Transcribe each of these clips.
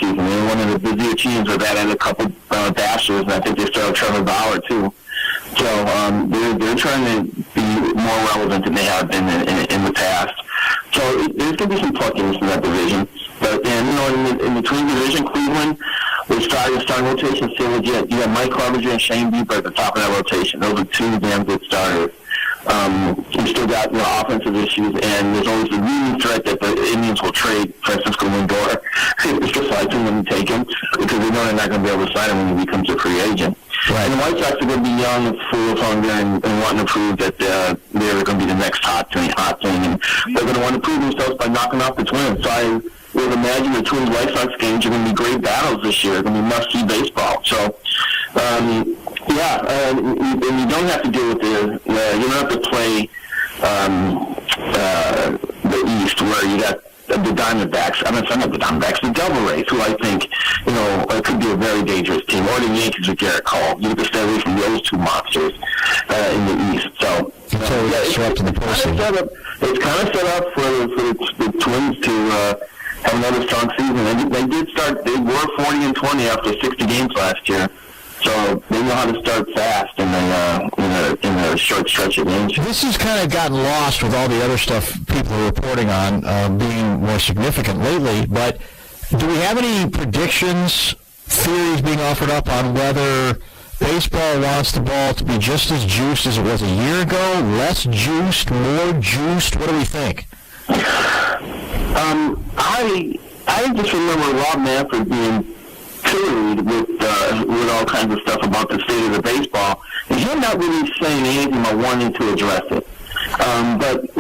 season. They were one of the busier teams. They've added a couple dashers, and I think they started Trevor Bauer, too. So they're trying to be more relevant than they have been in the past. So there's going to be some pluckiness in that division. But, in the Twin division, Cleveland, they starting rotation still legit. You have Mike Clevenger and Shane Bieber at the top of that rotation. Those are two damn good starters. You still got offensive issues, and there's always the looming threat that the Indians will trade Francisco Lindor. It's just like them to take him because they know they're not going to be able to sign him when he becomes a free agent. Right. And the White Sox are going to be young and full of hunger and wanting to prove that they're going to be the next hot thing, and they're going to want to prove themselves by knocking off the Twins. So I would imagine the Twins-White Sox games are going to be great battles this year. They're going to be must-see baseball. So, and you don't have to deal with you don't have to play the East where you got the Diamondbacks. I mean, not the Diamondbacks, the Devil Rays, who I think, could be a very dangerous team, or the Yankees with Garrett Cole. You have to stay away from those two monsters in the East. So, in the postseason. It's kind of set up for the Twins to have another strong season. They were 40-20 after 60 games last year. So they know how to start fast in a short stretch of games. This has kind of gotten lost with all the other stuff people are reporting on being more significant lately. But do we have any predictions, theories being offered up on whether baseball wants the ball to be just as juiced as it was a year ago, less juiced, more juiced? What do we think? I just remember Rob Manfred being pilloried with all kinds of stuff about the state of the baseball, and him not really saying anything about wanting to address it. But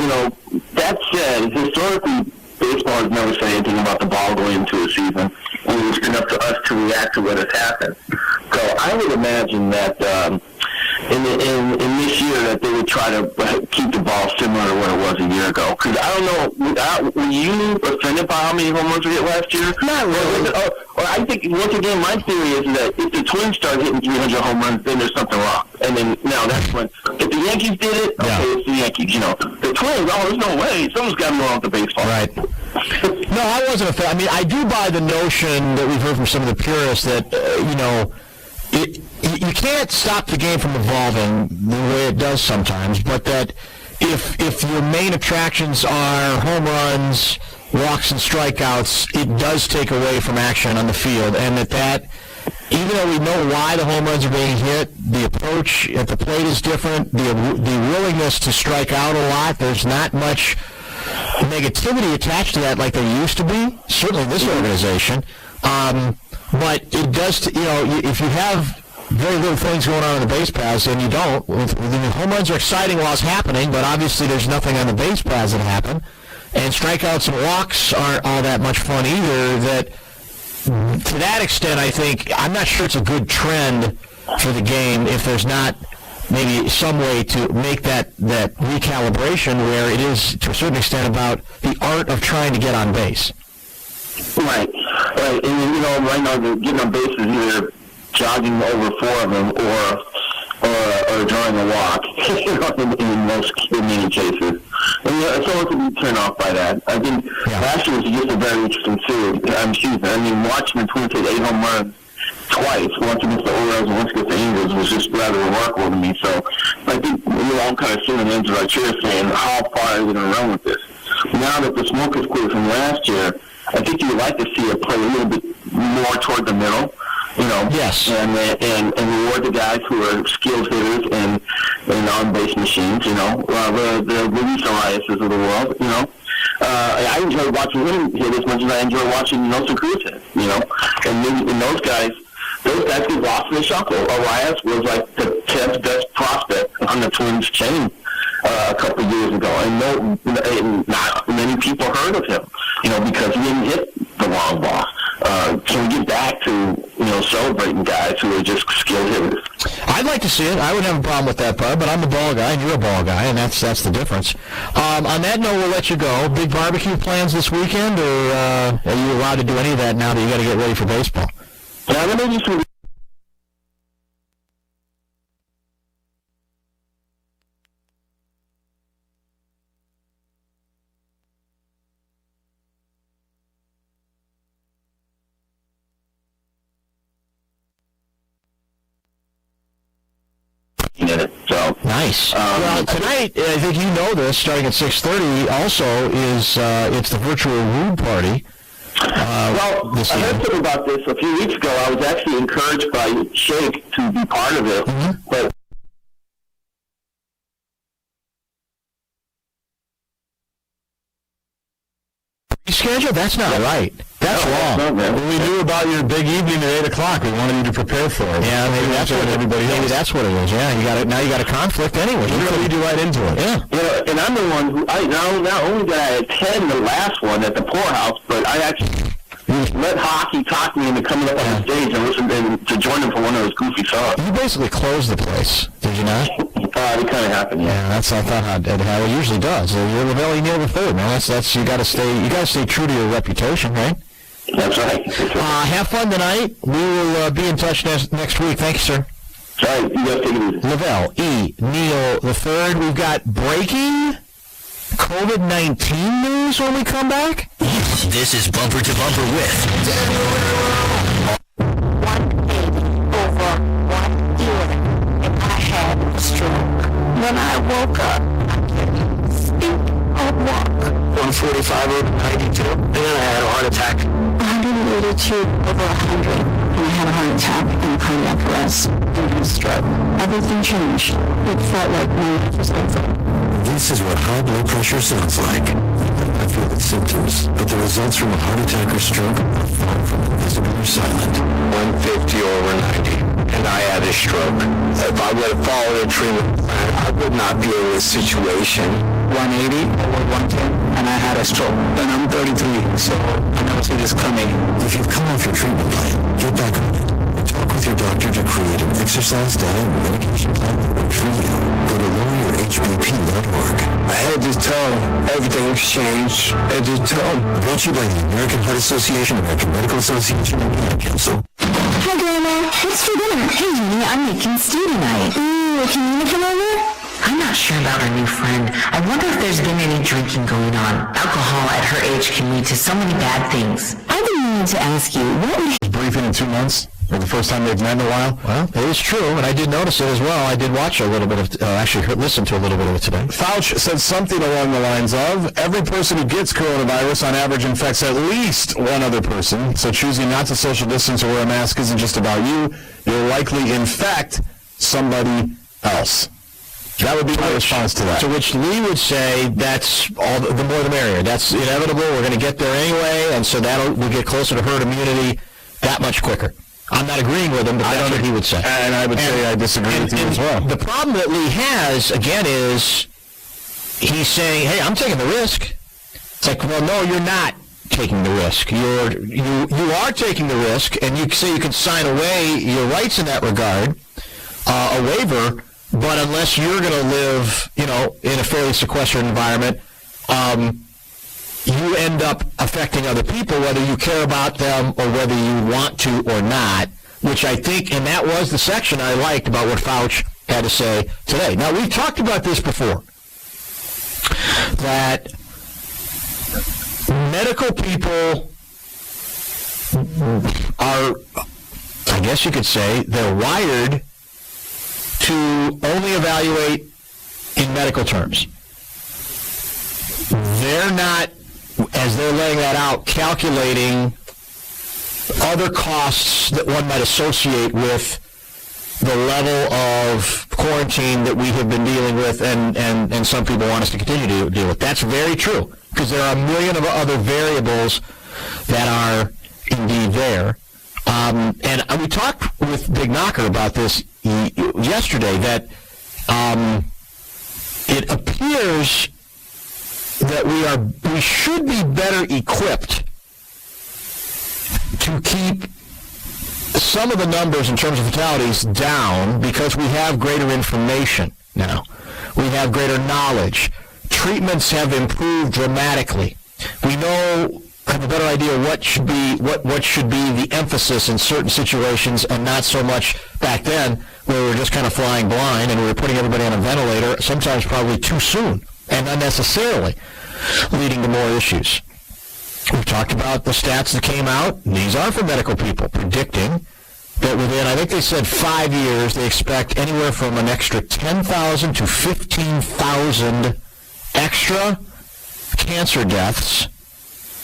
that said, historically, baseball has never said anything about the ball going into a season, and it was good enough to us to react to what has happened. So I would imagine that in this year that they would try to keep the ball similar to what it was a year ago. Because I don't know, were you offended by how many home runs we hit last year? Not really. Or I think, once again, my theory is that if the Twins start hitting 300 home runs, then there's something wrong. And then now that's when, if the Yankees did it, okay, it's the Yankees. The Twins, there's no way. Someone's got to be wrong with the baseball. Right. No, I wasn't offended. I mean, I do buy the notion that we've heard from some of the purists that, you can't stop the game from evolving the way it does sometimes, but that if your main attractions are home runs, walks, and strikeouts, it does take away from action on the field, and that even though we know why the home runs are being hit, the approach at the plate is different, the willingness to strike out a lot, there's not much negativity attached to that like there used to be, certainly in this organization. But it does, if you have very little things going on in the base paths, and you don't, the home runs are exciting while it's happening, but obviously there's nothing on the base paths that happen, and strikeouts and walks aren't all that much fun either. That, to that extent, I think, I'm not sure it's a good trend for the game if there's not maybe some way to make that recalibration where it is, to a certain extent, about the art of trying to get on base. Right. And, right now, getting on base is either jogging over four of them or drawing a walk, in many cases. And someone could be turned off by that. I think last year was just a very interesting series. I mean, watching the Twins hit 8 home runs twice, once against the Orioles and once against the Angels, was just rather remarkable to me. So I think we're all kind of sitting into our chairs saying, how far are we going to run with this? Now that the smoke is cleared from last year, I think you would like to see it play a little bit more toward the middle, Yes. And reward the guys who are skilled hitters and on-base machines, the Luis Ariases of the world, I enjoy watching him hit as much as I enjoy watching Nelson Cruz hit, and those guys get lost in the shuffle. Arias was like the 10th best prospect on the Twins chain a couple of years ago, and not many people heard of him, because he didn't hit the long ball. Can we get back to, celebrating guys who are just skilled hitters? I'd like to see it. I wouldn't have a problem with that part, but I'm a ball guy and you're a ball guy, and that's the difference. On that note, we'll let you go. Big barbecue plans this weekend, or are you allowed to do any of that now that you got to get ready for baseball? Yeah, there may be some Nice. Well, tonight, I think you know this, starting at 6:30, also is it's the virtual Rude Party. Well, I heard something about this a few weeks ago. I was actually encouraged by Shake to be part of it, but schedule? That's not right. That's wrong. When we knew about your big evening at 8 o'clock, we wanted you to prepare for it. Yeah, maybe that's what everybody. Maybe that's what it is. Yeah, now you got a conflict anyway. We're going to lead you right into it. Yeah. And I'm the one who not only did I attend the last one at the poorhouse, but I actually let hockey talk me into coming up on the stage and listen to join them for one of those goofy songs. You basically closed the place, did you not? It kind of happened. Yeah, that's how it usually does. You're Lavelle Neal the third, man. That's you got to stay true to your reputation, right? That's right. Have fun tonight. We will be in touch next week. Thank you, sir. All right, you guys take it easy. Lavelle E. Neal the third. We've got breaking COVID-19 news when we come back. This is Bumper to Bumper with 180 over 111, and I had a stroke. When I woke up, I couldn't speak or walk. 145 over 92, and then I had a heart attack. 182 over 100, and I had a heart attack and cardiac arrest and a stroke. Everything changed. It felt like my life was over. This is what high blood pressure sounds like. I feel the symptoms, but the results from a heart attack or stroke are far from invisible or silent. 150 over 90, and I had a stroke. If I would have followed a treatment plan, I would not be in this situation. 180 over 110, and I had a stroke. And I'm 33, so I never see this coming. If you've come off your treatment plan, get back on it. Talk with your doctor to create an exercise, diet, and medication plan that works for you. Go to loweryourhbp.org. I had this tongue. Everything has changed. At this tongue. Brought to you by the American Heart Association, American Medical Association, and the Ad Council. Hi, Grandma. What's for dinner? Hey, honey, I'm making stew tonight. Ooh, can you come over? I'm not sure about our new friend. I wonder if there's been any drinking going on. Alcohol at her age can lead to so many bad things. I've been meaning to ask you, what would Briefing in 2 months, or the first time they've met in a while. Well, it is true, and I did notice it as well. I did watch a little bit of, listen to a little bit of it today. Fauci said something along the lines of, every person who gets coronavirus on average infects at least one other person, so choosing not to social distance or wear a mask isn't just about you. You'll likely infect somebody else. That would be my response to that. To which Lee would say, that's all the more the merrier. That's inevitable. We're going to get there anyway, and so we'll get closer to herd immunity that much quicker. I'm not agreeing with him, but that's what he would say. And I would say I disagree with you as well. The problem that Lee has, again, is he's saying, hey, I'm taking the risk. It's like, well, no, you're not taking the risk. You are taking the risk, and you say you can sign away your rights in that regard, a waiver, but unless you're going to live, in a fairly sequestered environment, you end up affecting other people, whether you care about them or whether you want to or not, which I think, and that was the section I liked about what Fauci had to say today. Now, we've talked about this before, that medical people are, I guess you could say, they're wired to only evaluate in medical terms. They're not, as they're laying that out, calculating other costs that one might associate with the level of quarantine that we have been dealing with and some people want us to continue to deal with. That's very true, because there are a million of other variables that are indeed there. And we talked with Big Knocker about this yesterday, that it appears that we should be better equipped to keep some of the numbers in terms of fatalities down because we have greater information now. We have greater knowledge. Treatments have improved dramatically. We have a better idea what should be the emphasis in certain situations, and not so much back then where we were just kind of flying blind and we were putting everybody on a ventilator, sometimes probably too soon and unnecessarily, leading to more issues. We've talked about the stats that came out. These are for medical people, predicting that within, I think they said 5 years, they expect anywhere from an extra 10,000 to 15,000 extra cancer deaths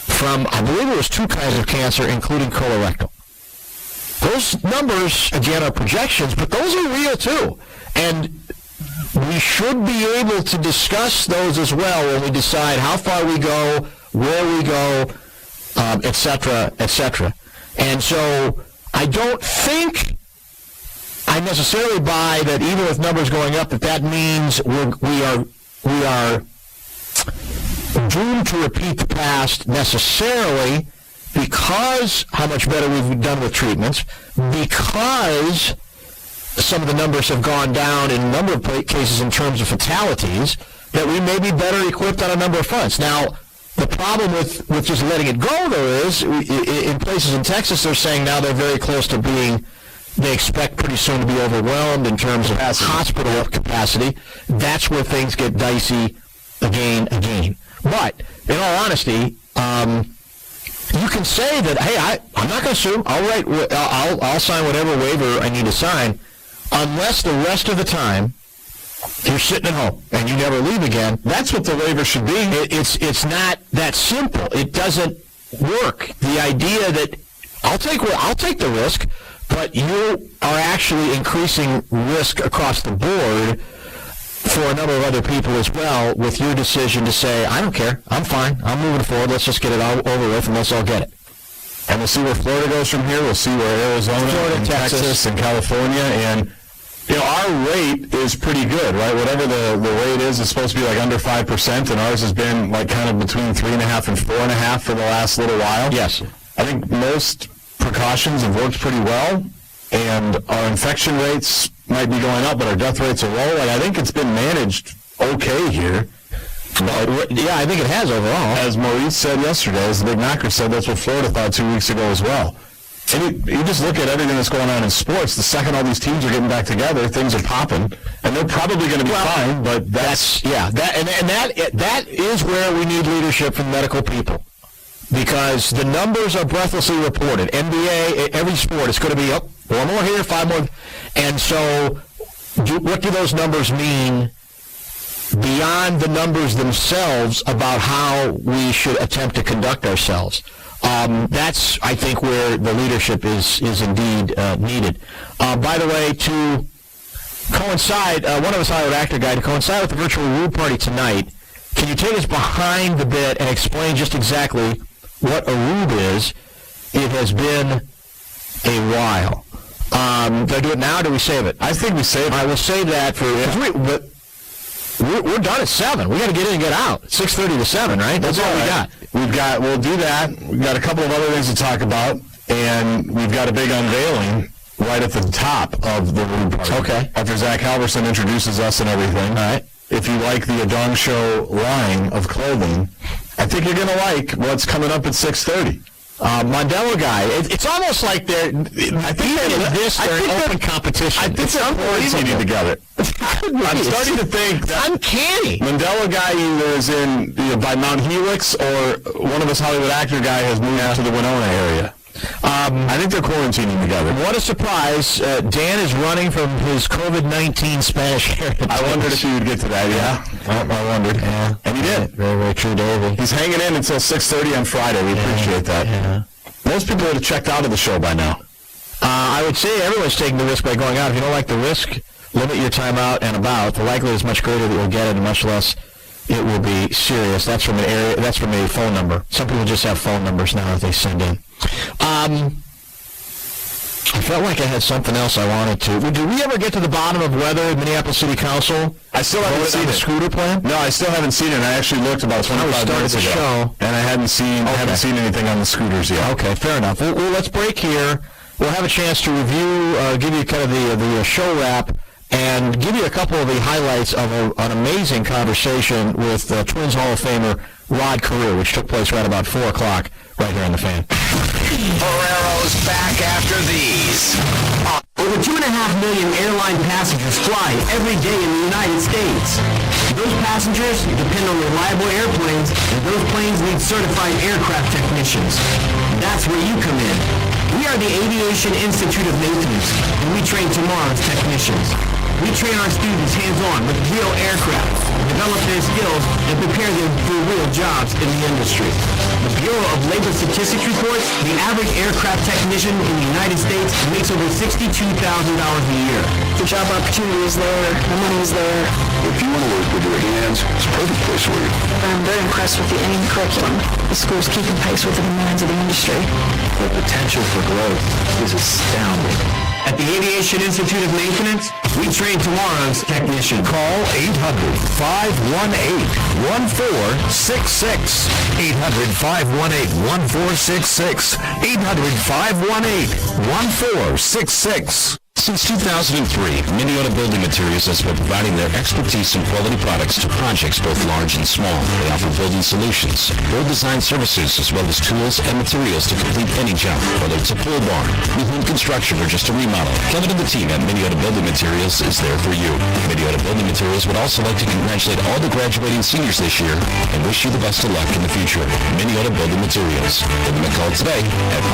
from, I believe it was 2 kinds of cancer, including colorectal. Those numbers, again, are projections, but those are real too. And we should be able to discuss those as well when we decide how far we go, where we go, et cetera, et cetera. And so I don't think I necessarily buy that even with numbers going up, that means we are doomed to repeat the past necessarily, because how much better we've done with treatments, because some of the numbers have gone down in a number of cases in terms of fatalities, that we may be better equipped on a number of fronts. Now, the problem with just letting it go, though, is in places in Texas, they're saying now they're very close to being, they expect pretty soon to be overwhelmed in terms of hospital capacity. That's where things get dicey again. But, in all honesty, you can say that, hey, I'm not going to sue. I'll sign whatever waiver I need to sign, unless the rest of the time you're sitting at home and you never leave again. That's what the waiver should be. It's not that simple. It doesn't work. The idea that I'll take the risk, but you are actually increasing risk across the board for a number of other people as well, with your decision to say, I don't care, I'm fine, I'm moving forward, let's just get it all over with and let's all get it. And we'll see where Florida goes from here. We'll see where Arizona, Florida, and Texas, and California, and our rate is pretty good, right? Whatever the rate is, it's supposed to be like under 5%, and ours has been like kind of between 3.5 and 4.5 for the last little while. Yes. I think most precautions have worked pretty well, and our infection rates might be going up, but our death rates are low. Like, I think it's been managed okay here. Yeah, I think it has overall. As Maurice said yesterday, as the Big Knocker said, that's what Florida thought 2 weeks ago as well. And you just look at everything that's going on in sports. The second all these teams are getting back together, things are popping, and they're probably going to be fine. But that is where we need leadership from medical people, because the numbers are breathlessly reported. NBA, every sport, it's going to be 4 more here, 5 more, and so what do those numbers mean beyond the numbers themselves about how we should attempt to conduct ourselves? That's, I think, where the leadership is indeed needed. By the way, to coincide, one of us hired actor guy to coincide with the virtual Rube Party tonight. Can you take us behind the bit and explain just exactly what a Rube is? It has been a while. Do I do it now, or do we save it? I think we save it. I will save that for... We're done at 7. We got to get in and get out. 6:30 to 7, right? That's all we got. We'll do that. We've got a couple of other things to talk about, and we've got a big unveiling right at the top of the Rube Party. Okay. After Zach Halverson introduces us and everything. All right. If you like the Adong Show line of clothing, I think you're going to like what's coming up at 6:30. Mandela guy. It's almost like they're in open competition. I think they're unbelievable together. I'm starting to think that uncanny. Mandela guy either is in by Mount Helix, or one of us Hollywood actor guy has moved to the Winona area. I think they're quarantining together. What a surprise. Dan is running from his COVID-19 Spanish heritage. I wondered if he would get to that, I wondered. Yeah. And he did. Very, very true, Davey. He's hanging in until 6:30 on Friday. We appreciate that. Yeah. Most people would have checked out of the show by now. I would say everyone's taking the risk by going out. If you don't like the risk, limit your time out and about. The likelihood is much greater that you'll get it, and much less it will be serious. That's from a phone number. Some people just have phone numbers now that they send in. I felt like I had something else I wanted to. Did we ever get to the bottom of whether Minneapolis City Council I still haven't seen the scooter plan? No, I still haven't seen it. I actually looked about 25 minutes ago. Show. And I haven't seen anything on the scooters yet. Okay, fair enough. Well, let's break here. We'll have a chance to review, give you kind of the show wrap, and give you a couple of the highlights of an amazing conversation with Twins Hall of Famer Rod Carew, which took place right about 4 o'clock right here on The Fan. Ferrero's back after these. Over 2.5 million airline passengers fly every day in the United States. Those passengers depend on reliable airplanes, and those planes need certified aircraft technicians. That's where you come in. We are the Aviation Institute of Maintenance, and we train tomorrow's technicians. We train our students hands-on with real aircraft, develop their skills, and prepare them for real jobs in the industry. The Bureau of Labor Statistics reports the average aircraft technician in the United States makes over $62,000 a year. The job opportunity is there, the money is there. If you want to work with your hands, it's a perfect place for you. I'm very impressed with the AIM curriculum. The school's keeping pace with the demands of the industry. The potential for growth is astounding. At the Aviation Institute of Maintenance, we train tomorrow's technician. Call 800-518-1466. 800-518-1466. 800-518-1466. Since 2003, Minneota Building Materials has been providing their expertise and quality products to projects both large and small. They offer building solutions, build design services, as well as tools and materials to complete any job, whether it's a pole barn, new home construction, or just a remodel. Kevin and the team at Minneota Building Materials is there for you. Minneota Building Materials would also like to congratulate all the graduating seniors this year and wish you the best of luck in the future. Minneota Building Materials. Give them a call today at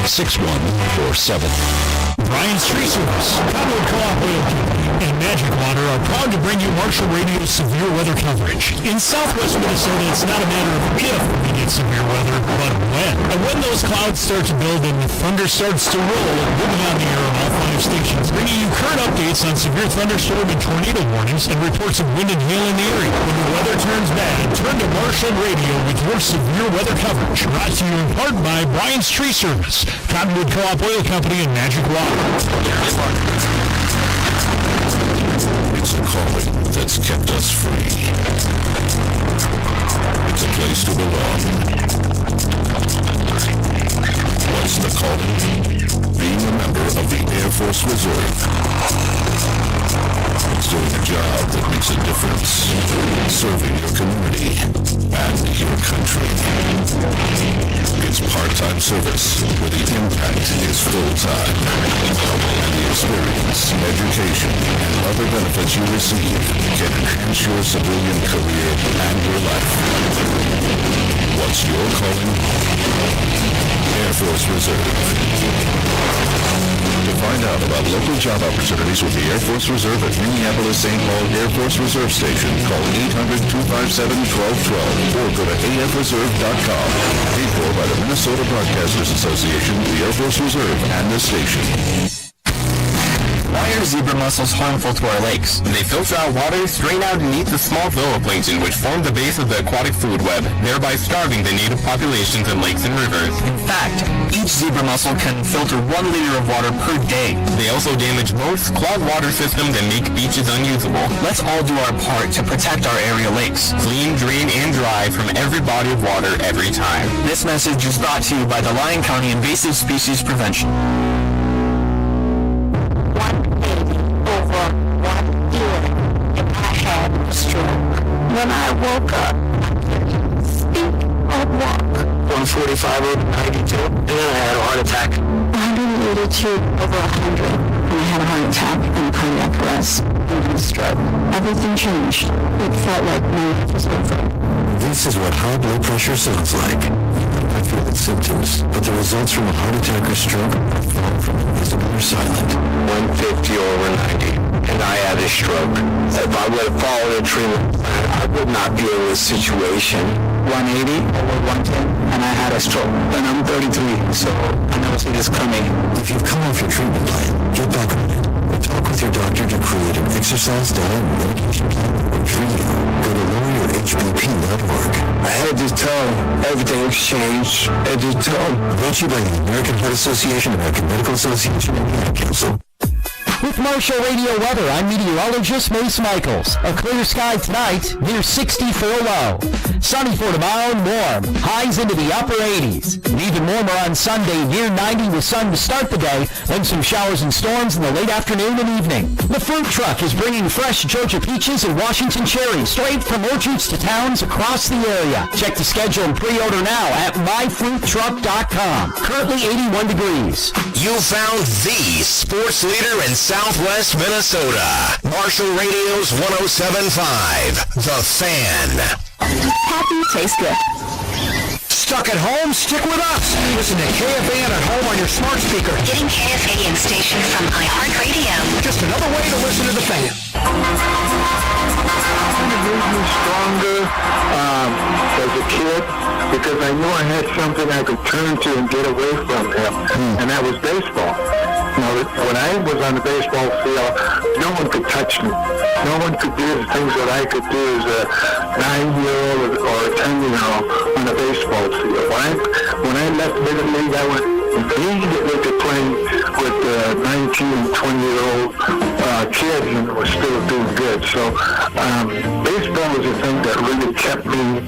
507-872-6147. Brian's Tree Service, Cottonwood Co-op Oil Company, and Magic Water are proud to bring you Marshall Radio's severe weather coverage. In southwest Minnesota, it's not a matter of if we get severe weather, but when. And when those clouds start to build and the thunder starts to roll, we'll be on the air on all 5 stations, bringing you current updates on severe thunderstorm and tornado warnings and reports of wind and hail in the area. When the weather turns bad, turn to Marshall Radio with your severe weather coverage. Brought to you in part by Brian's Tree Service, Cottonwood Co-op Oil Company, and Magic Water. It's a calling that's kept us free. It's a place to belong. What's the calling? Being a member of the Air Force Reserve. It's doing a job that makes a difference. Serving your community and your country. It's part-time service where the impact is full-time. And the experience, education, and other benefits you receive can enhance your civilian career and your life. What's your calling? Air Force Reserve. To find out about local job opportunities with the Air Force Reserve at Minneapolis-St. Paul Air Force Reserve Station, call 800-257-1212 or go to afreserve.com. Paid for by the Minnesota Broadcasters Association, the Air Force Reserve, and the station. Why are zebra mussels harmful to our lakes? They filter out water straight out and eat the small zooplankton which form the base of the aquatic food web, thereby starving the native populations in lakes and rivers. In fact, each zebra mussel can filter 1 liter of water per day. They also damage most clogged water systems and make beaches unusable. Let's all do our part to protect our area lakes. Clean, drain, and dry from every body of water every time. This message is brought to you by the Lyon County Invasive Species Prevention. 180 over 1 year, and I had a stroke. When I woke up, I couldn't speak or walk. 145 over 92, and then I had a heart attack. 182 over 100, and I had a heart attack and a cardiac arrest and a stroke. Everything changed. It felt like my life was over. This is what high blood pressure sounds like. I feel the symptoms, but the results from a heart attack or stroke are far from invisible or silent. 150 over 90, and I had a stroke. If I would have followed a treatment plan, I would not be in this situation. 180 over 110, and I had a stroke. And I'm 33, so I never see this coming. If you've come off your treatment plan, get back on it. Or talk with your doctor to create an exercise, diet, and medication plan that works for you. Go to loweryourhbp.org. I had to tell everything's changed. I had to tell. Brought to you by the American Heart Association, American Medical Association, and the Ad Council. With Marshall Radio weather, I'm meteorologist Mace Michaels. A clear sky tonight, near 64 low. Sunny for tomorrow and warm. Highs into the upper 80s. And even warmer on Sunday, near 90 with sun to start the day, then some showers and storms in the late afternoon and evening. The fruit truck is bringing fresh Georgia peaches and Washington cherries straight from orchards to towns across the area. Check the schedule and pre-order now at myfruittruck.com. Currently 81 degrees. You found the sports leader in Southwest Minnesota. Marshall Radio's 107.5, The Fan. Happy tastes good. Stuck at home? Stick with us. Listen to KFAN at home on your smart speaker. Getting KFAN station from iHeartRadio. Just another way to listen to The Fan. It made me stronger as a kid because I knew I had something I could turn to and get away from him, and that was baseball. Now, when I was on the baseball field, no one could touch me. No one could do the things that I could do as a 9-year-old or a 10-year-old on a baseball field. When I left Middle League, I went immediately to playing with 19 and 20-year-old kids and was still doing good. So baseball was a thing that really kept me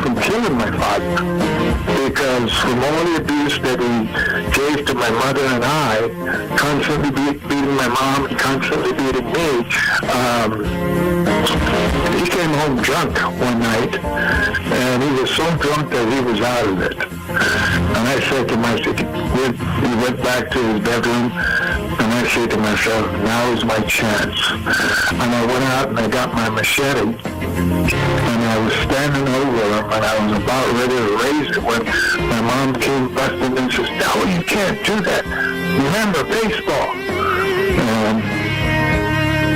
from killing my father, because from all the abuse that he gave to my mother and I, constantly beating my mom and constantly beating me, he came home drunk one night, and he was so drunk that he was out of it. And I said to myself, he went back to his bedroom, and I said to myself, now is my chance. And I went out and I got my machete, and I was standing over him, and I was about ready to raise it when my mom came busting in and says, no, you can't do that. Remember baseball.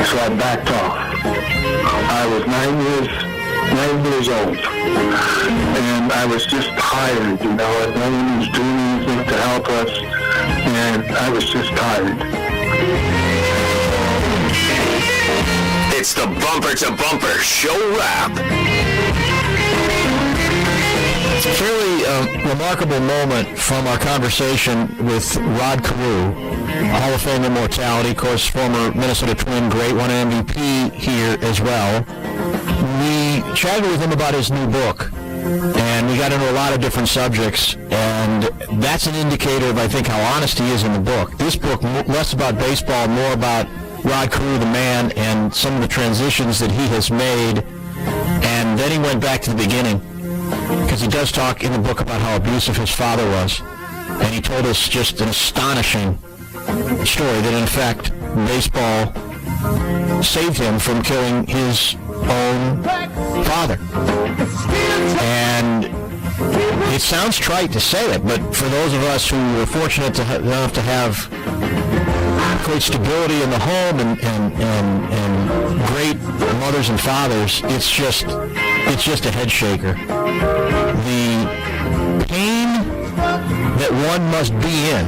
So I backed off. I was 9 years old, and I was just tired, and no one was doing anything to help us, and I was just tired. It's the Bumper to Bumper Show Wrap. It's a fairly remarkable moment from our conversation with Rod Carew, Hall of Fame immortality, of course, former Minnesota Twin great, won an MVP here as well. We chatted with him about his new book, and we got into a lot of different subjects, and that's an indicator of, I think, how honest he is in the book. This book, less about baseball, more about Rod Carew, the man, and some of the transitions that he has made. And then he went back to the beginning, because he does talk in the book about how abusive his father was. And he told us just an astonishing story that, in fact, baseball saved him from killing his own father. And it sounds trite to say it, but for those of us who were fortunate enough to have great stability in the home and great mothers and fathers, it's just a head shaker. The pain that one must be in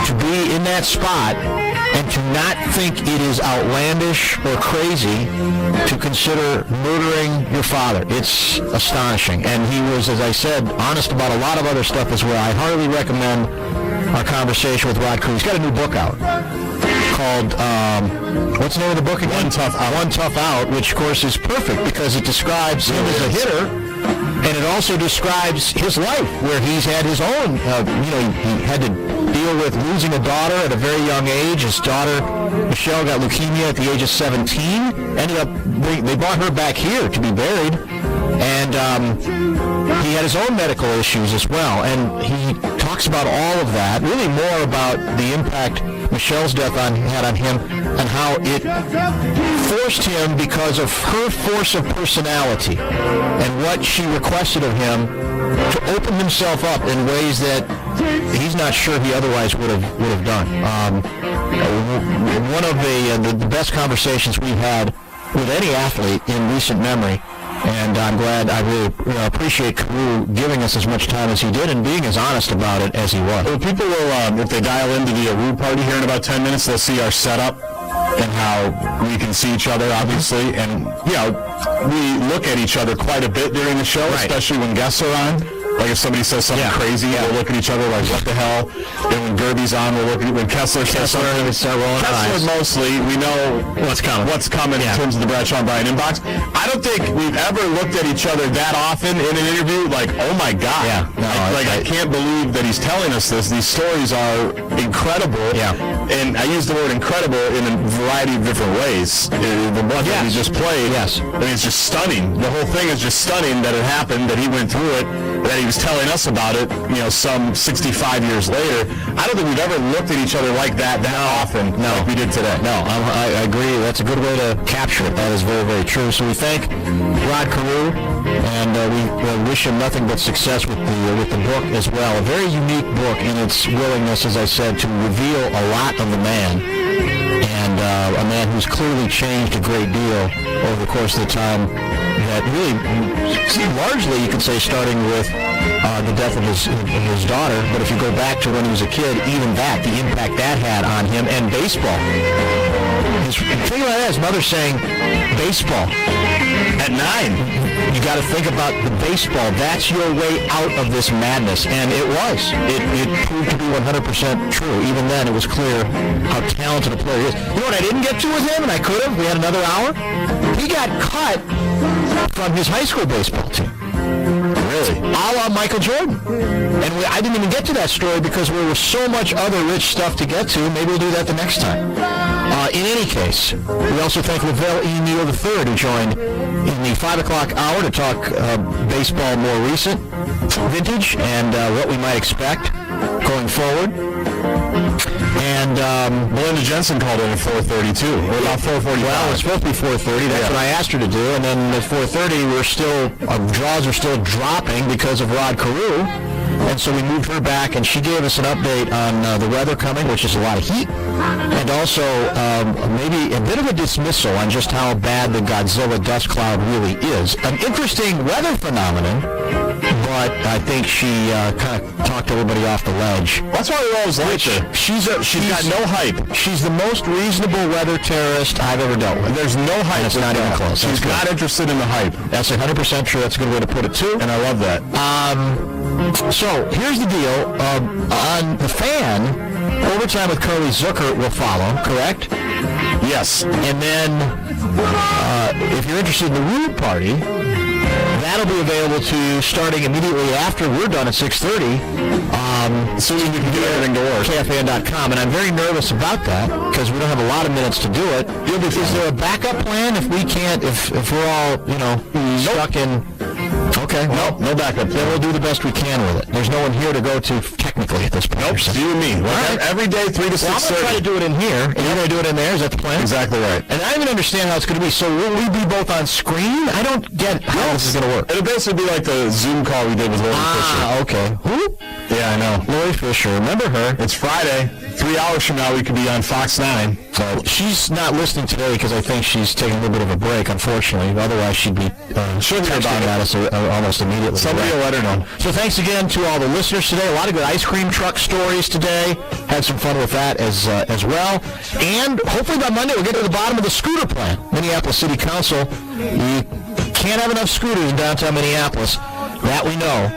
to be in that spot and to not think it is outlandish or crazy to consider murdering your father. It's astonishing. And he was, as I said, honest about a lot of other stuff as well. I heartily recommend our conversation with Rod Carew. He's got a new book out called, what's the name of the book again? One Tough Out, which, of course, is perfect because it describes him as a hitter, and it also describes his life, where he's had his own, he had to deal with losing a daughter at a very young age. His daughter, Michelle, got leukemia at the age of 17. They brought her back here to be buried, and he had his own medical issues as well. And he talks about all of that, really more about the impact Michelle's death had on him and how it forced him, because of her force of personality and what she requested of him, to open himself up in ways that he's not sure he otherwise would have done. One of the best conversations we've had with any athlete in recent memory. And I'm glad, I really appreciate Carew giving us as much time as he did and being as honest about it as he was. Well, people will, if they dial into the Aru party here in about 10 minutes, they'll see our setup and how we can see each other, obviously. And, we look at each other quite a bit during the show, especially when guests are on. Like if somebody says something crazy, we'll look at each other like, what the hell? And when Gerby's on, we'll look at when Kessler says something. Kessler mostly, we know what's coming in terms of the Bradshaw and Bryan inbox. I don't think we've ever looked at each other that often in an interview like, oh my God. Yeah. No, I can't believe that he's telling us this. These stories are incredible. Yeah. And I use the word incredible in a variety of different ways. The one that he just played, I mean, it's just stunning. The whole thing is just stunning that it happened, that he went through it, that he was telling us about it, some 65 years later. I don't think we've ever looked at each other like that often like we did today. No, I agree. That's a good way to capture it. That is very, very true. So we thank Rod Carew, and we wish him nothing but success with the book as well. A very unique book in its willingness, as I said, to reveal a lot of the man, and a man who's clearly changed a great deal over the course of the time that really, largely you could say, starting with the death of his daughter, but if you go back to when he was a kid, even that, the impact that had on him, and baseball. Think about that, his mother saying, baseball. At 9. You got to think about the baseball. That's your way out of this madness. And it was. It proved to be 100% true. Even then, it was clear how talented a player he is. You know what I didn't get to with him, and I could have? We had another hour. He got cut from his high school baseball team. Really? A la Michael Jordan. And I didn't even get to that story because there was so much other rich stuff to get to. Maybe we'll do that the next time. In any case, we also thank Lavelle E. Neal III, who joined in the 5 o'clock hour to talk baseball more recent, vintage, and what we might expect going forward. And Melinda Jensen called in at 4:32. Or about 4:45. Well, it's supposed to be 4:30. That's what I asked her to do. And then at 4:30, draws are still dropping because of Rod Carew. And so we moved her back, and she gave us an update on the weather coming, which is a lot of heat, and also maybe a bit of a dismissal on just how bad the Godzilla dust cloud really is. An interesting weather phenomenon, but I think she kind of talked everybody off the ledge. That's why we always like her. She's got no hype. She's the most reasonable weather terrorist I've ever dealt with. There's no hype. It's not even close. She's not interested in the hype. That's 100% true. That's a good way to put it, too. And I love that. So, here's the deal. On The Fan, Overtime with Curly Zucker will follow, correct? Yes. And then, if you're interested in the Rude Party, that'll be available to you starting immediately after we're done at 6:30. So you can get everything to work. KFAN.com. And I'm very nervous about that because we don't have a lot of minutes to do it. Is there a backup plan if we can't, if we're all, stuck in... Okay. No backup. Then we'll do the best we can with it. There's no one here to go to technically at this point. Nope, you and me. Right. Every day, 3 to 6:30. I'm going to try to do it in here, and you're going to do it in there. Is that the plan? Exactly right. And I don't even understand how it's going to be. So will we be both on screen? I don't get how this is going to work. It'll basically be like the Zoom call we did with Lori Fisher. Okay. Who? Yeah, I know. Lori Fisher. Remember her? It's Friday. 3 hours from now, we could be on Fox 9. So she's not listening today because I think she's taking a little bit of a break, unfortunately. Otherwise, she'd be texting at us almost immediately. Somebody will let her know. So thanks again to all the listeners today. A lot of good ice cream truck stories today. Had some fun with that as well. And hopefully by Monday we'll get to the bottom of the scooter plan. Minneapolis City Council, you can't have enough scooters in downtown Minneapolis. That we know.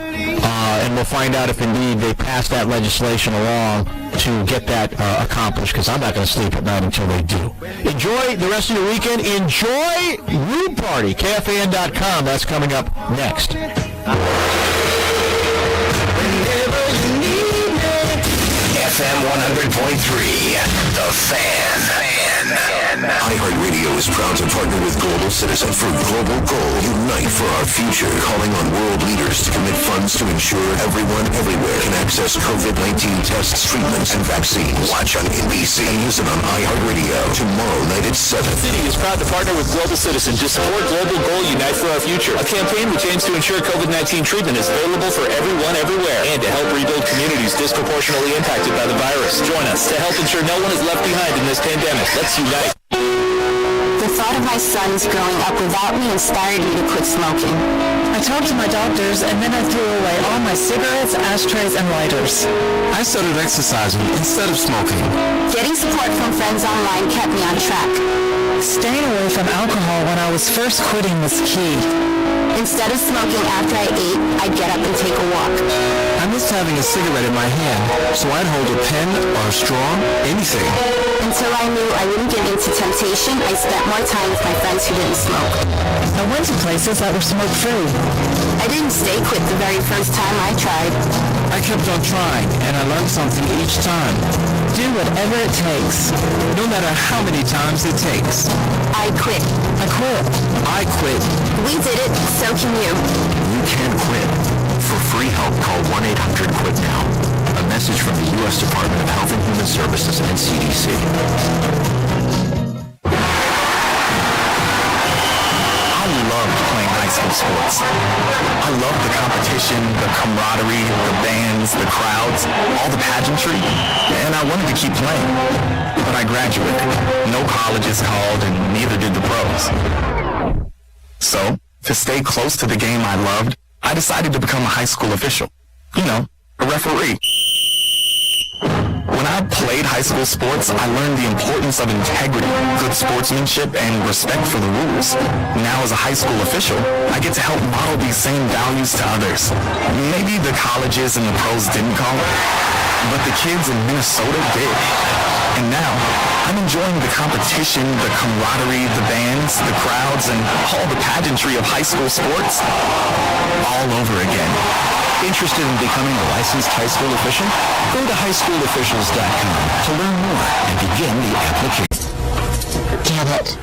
And we'll find out if indeed they pass that legislation along to get that accomplished, because I'm not going to sleep at night until they do. Enjoy the rest of your weekend. Enjoy Rude Party. KFAN.com. That's coming up next. FM 100.3, The Fan. iHeartRadio is proud to partner with Global Citizen for Global Goal. Unite for our future. Calling on world leaders to commit funds to ensure everyone everywhere can access COVID-19 tests, treatments, and vaccines. Watch on NBC and listen on iHeartRadio tomorrow night at 7. The city is proud to partner with Global Citizen to support Global Goal Unite for our Future, a campaign which aims to ensure COVID-19 treatment is available for everyone everywhere and to help rebuild communities disproportionately impacted by the virus. Join us to help ensure no one is left behind in this pandemic. Let's unite. The thought of my sons growing up without me inspired me to quit smoking. I talked to my doctors, and then I threw away all my cigarettes, ashtrays, and lighters. I started exercising instead of smoking. Getting support from friends online kept me on track. Staying away from alcohol when I was first quitting was key. Instead of smoking after I ate, I'd get up and take a walk. I missed having a cigarette in my hand, so I'd hold a pen or a straw, anything. Until I knew I wouldn't give in to temptation, I spent more time with my friends who didn't smoke. I went to places that were smoke-free. I didn't stay quit the very first time I tried. I kept on trying, and I learned something each time. Do whatever it takes. No matter how many times it takes. I quit. I quit. I quit. We did it, so can you. You can quit. For free help, call 1-800-QUIT-NOW. A message from the U.S. Department of Health and Human Services and CDC. I loved playing high school sports. I loved the competition, the camaraderie, the bands, the crowds, all the pageantry, and I wanted to keep playing. But I graduated. No colleges called, and neither did the pros. So, to stay close to the game I loved, I decided to become a high school official. You know, a referee. When I played high school sports, I learned the importance of integrity, good sportsmanship, and respect for the rules. Now as a high school official, I get to help model these same values to others. Maybe the colleges and the pros didn't call it, but the kids in Minnesota did. And now, I'm enjoying the competition, the camaraderie, the bands, the crowds, and all the pageantry of high school sports all over again. Interested in becoming a licensed high school official? Go to highschoolofficials.com to learn more and begin the application. Get it.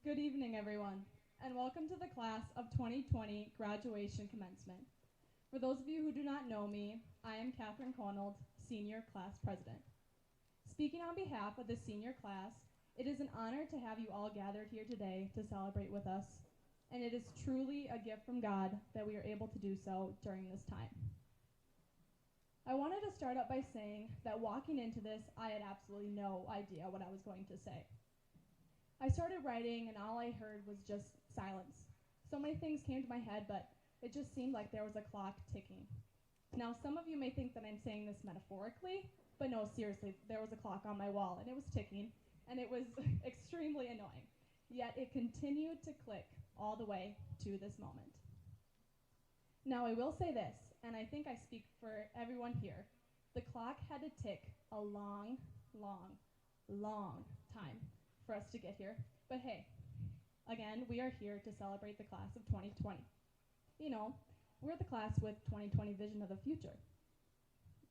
Good evening, everyone, and welcome to the class of 2020 graduation commencement. For those of you who do not know me, I am Catherine Conold, Senior Class President. Speaking on behalf of the senior class, it is an honor to have you all gathered here today to celebrate with us, and it is truly a gift from God that we are able to do so during this time. I wanted to start out by saying that walking into this, I had absolutely no idea what I was going to say. I started writing and all I heard was just silence. So many things came to my head, but it just seemed like there was a clock ticking. Now, some of you may think that I'm saying this metaphorically, but no, seriously, there was a clock on my wall and it was ticking, and it was extremely annoying. Yet it continued to click all the way to this moment. Now, I will say this, and I think I speak for everyone here. The clock had to tick a long, long, long time for us to get here. But hey, again, we are here to celebrate the class of 2020. You know, we're the class with 2020 vision of the future.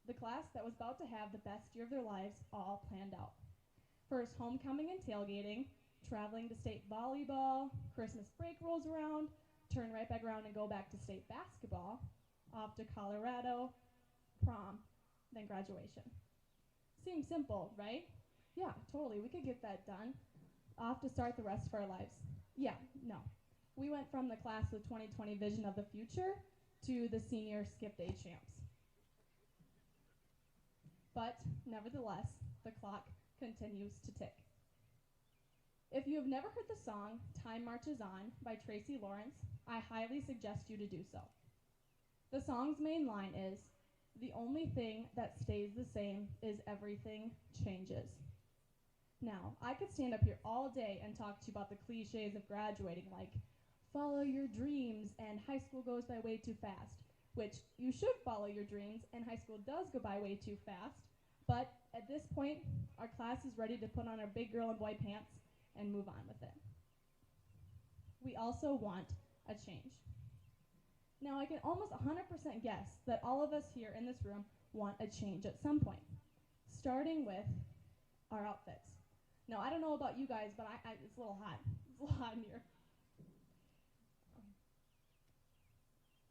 The class that was about to have the best year of their lives all planned out. First, homecoming and tailgating, traveling to state volleyball, Christmas break rolls around, turn right back around and go back to state basketball, off to Colorado, prom, then graduation. Seems simple, right? Yeah, totally, we could get that done. Off to start the rest of our lives. Yeah, no. We went from the class with 2020 vision of the future to the senior skip day champs. But nevertheless, the clock continues to tick. If you have never heard the song Time Marches On by Tracy Lawrence, I highly suggest you to do so. The song's main line is, "The only thing that stays the same is everything changes." Now, I could stand up here all day and talk to you about the cliches of graduating, like follow your dreams and high school goes by way too fast, which you should follow your dreams and high school does go by way too fast, but at this point, our class is ready to put on our big girl and boy pants and move on with it. We also want a change. Now, I can almost 100% guess that all of us here in this room want a change at some point, starting with our outfits. Now, I don't know about you guys, but it's a little hot. It's a little hot in here.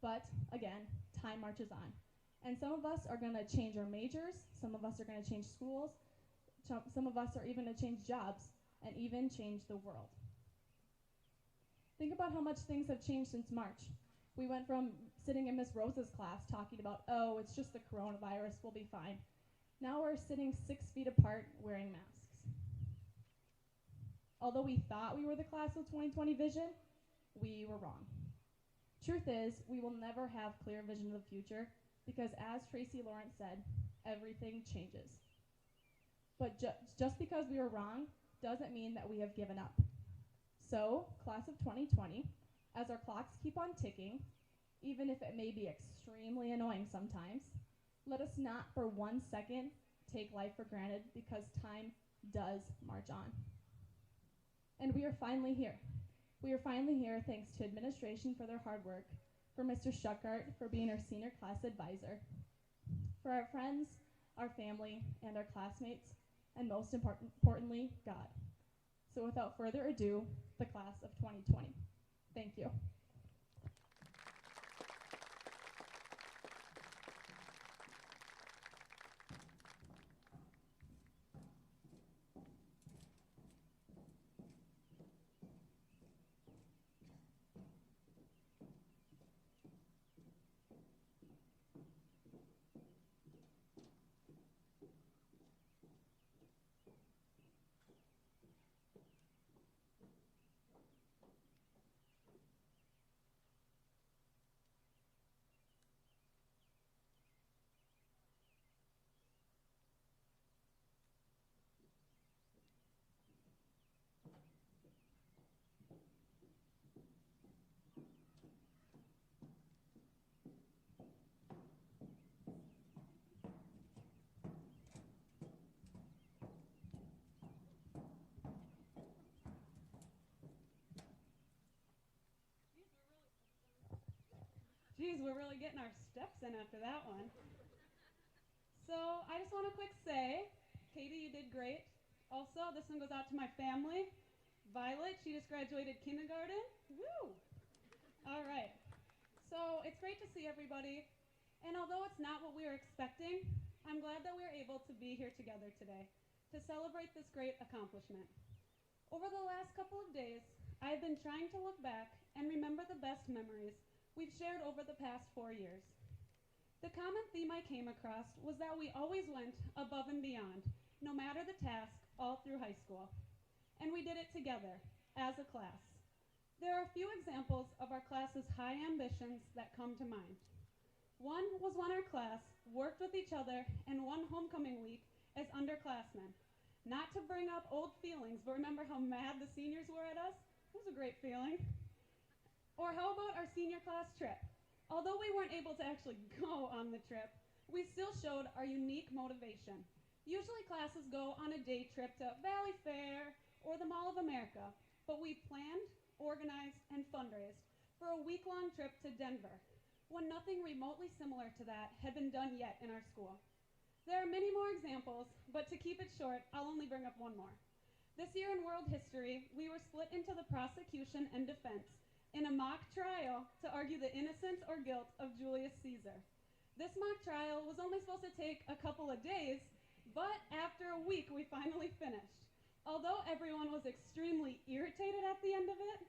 But again, time marches on. And some of us are going to change our majors, some of us are going to change schools, some of us are even going to change jobs, and even change the world. Think about how much things have changed since March. We went from sitting in Miss Rose's class talking about, oh, it's just the coronavirus, we'll be fine. Now we're sitting 6 feet apart wearing masks. Although we thought we were the class with 2020 vision, we were wrong. Truth is, we will never have clear vision of the future because, as Tracy Lawrence said, everything changes. But just because we were wrong doesn't mean that we have given up. So, class of 2020, as our clocks keep on ticking, even if it may be extremely annoying sometimes, let us not for 1 second take life for granted because time does march on. And we are finally here. We are finally here thanks to administration for their hard work, for Mr. Schuckart for being our senior class advisor, for our friends, our family, and our classmates, and most importantly, God. So without further ado, the class of 2020. Thank you. Geez, we're really getting our steps in after that one. So I just want to quick say, Katie, you did great. Also, this one goes out to my family. Violet, she just graduated kindergarten. Woo! All right. So it's great to see everybody. And although it's not what we were expecting, I'm glad that we were able to be here together today to celebrate this great accomplishment. Over the last couple of days, I have been trying to look back and remember the best memories we've shared over the past 4 years. The common theme I came across was that we always went above and beyond, no matter the task, all through high school. And we did it together, as a class. There are a few examples of our class's high ambitions that come to mind. One was when our class worked with each other in one homecoming week as underclassmen. Not to bring up old feelings, but remember how mad the seniors were at us? It was a great feeling. Or how about our senior class trip? Although we weren't able to actually go on the trip, we still showed our unique motivation. Usually classes go on a day trip to Valley Fair or the Mall of America, but we planned, organized, and fundraised for a week-long trip to Denver, when nothing remotely similar to that had been done yet in our school. There are many more examples, but to keep it short, I'll only bring up one more. This year in world history, we were split into the prosecution and defense in a mock trial to argue the innocence or guilt of Julius Caesar. This mock trial was only supposed to take a couple of days, but after a week, we finally finished. Although everyone was extremely irritated at the end of it,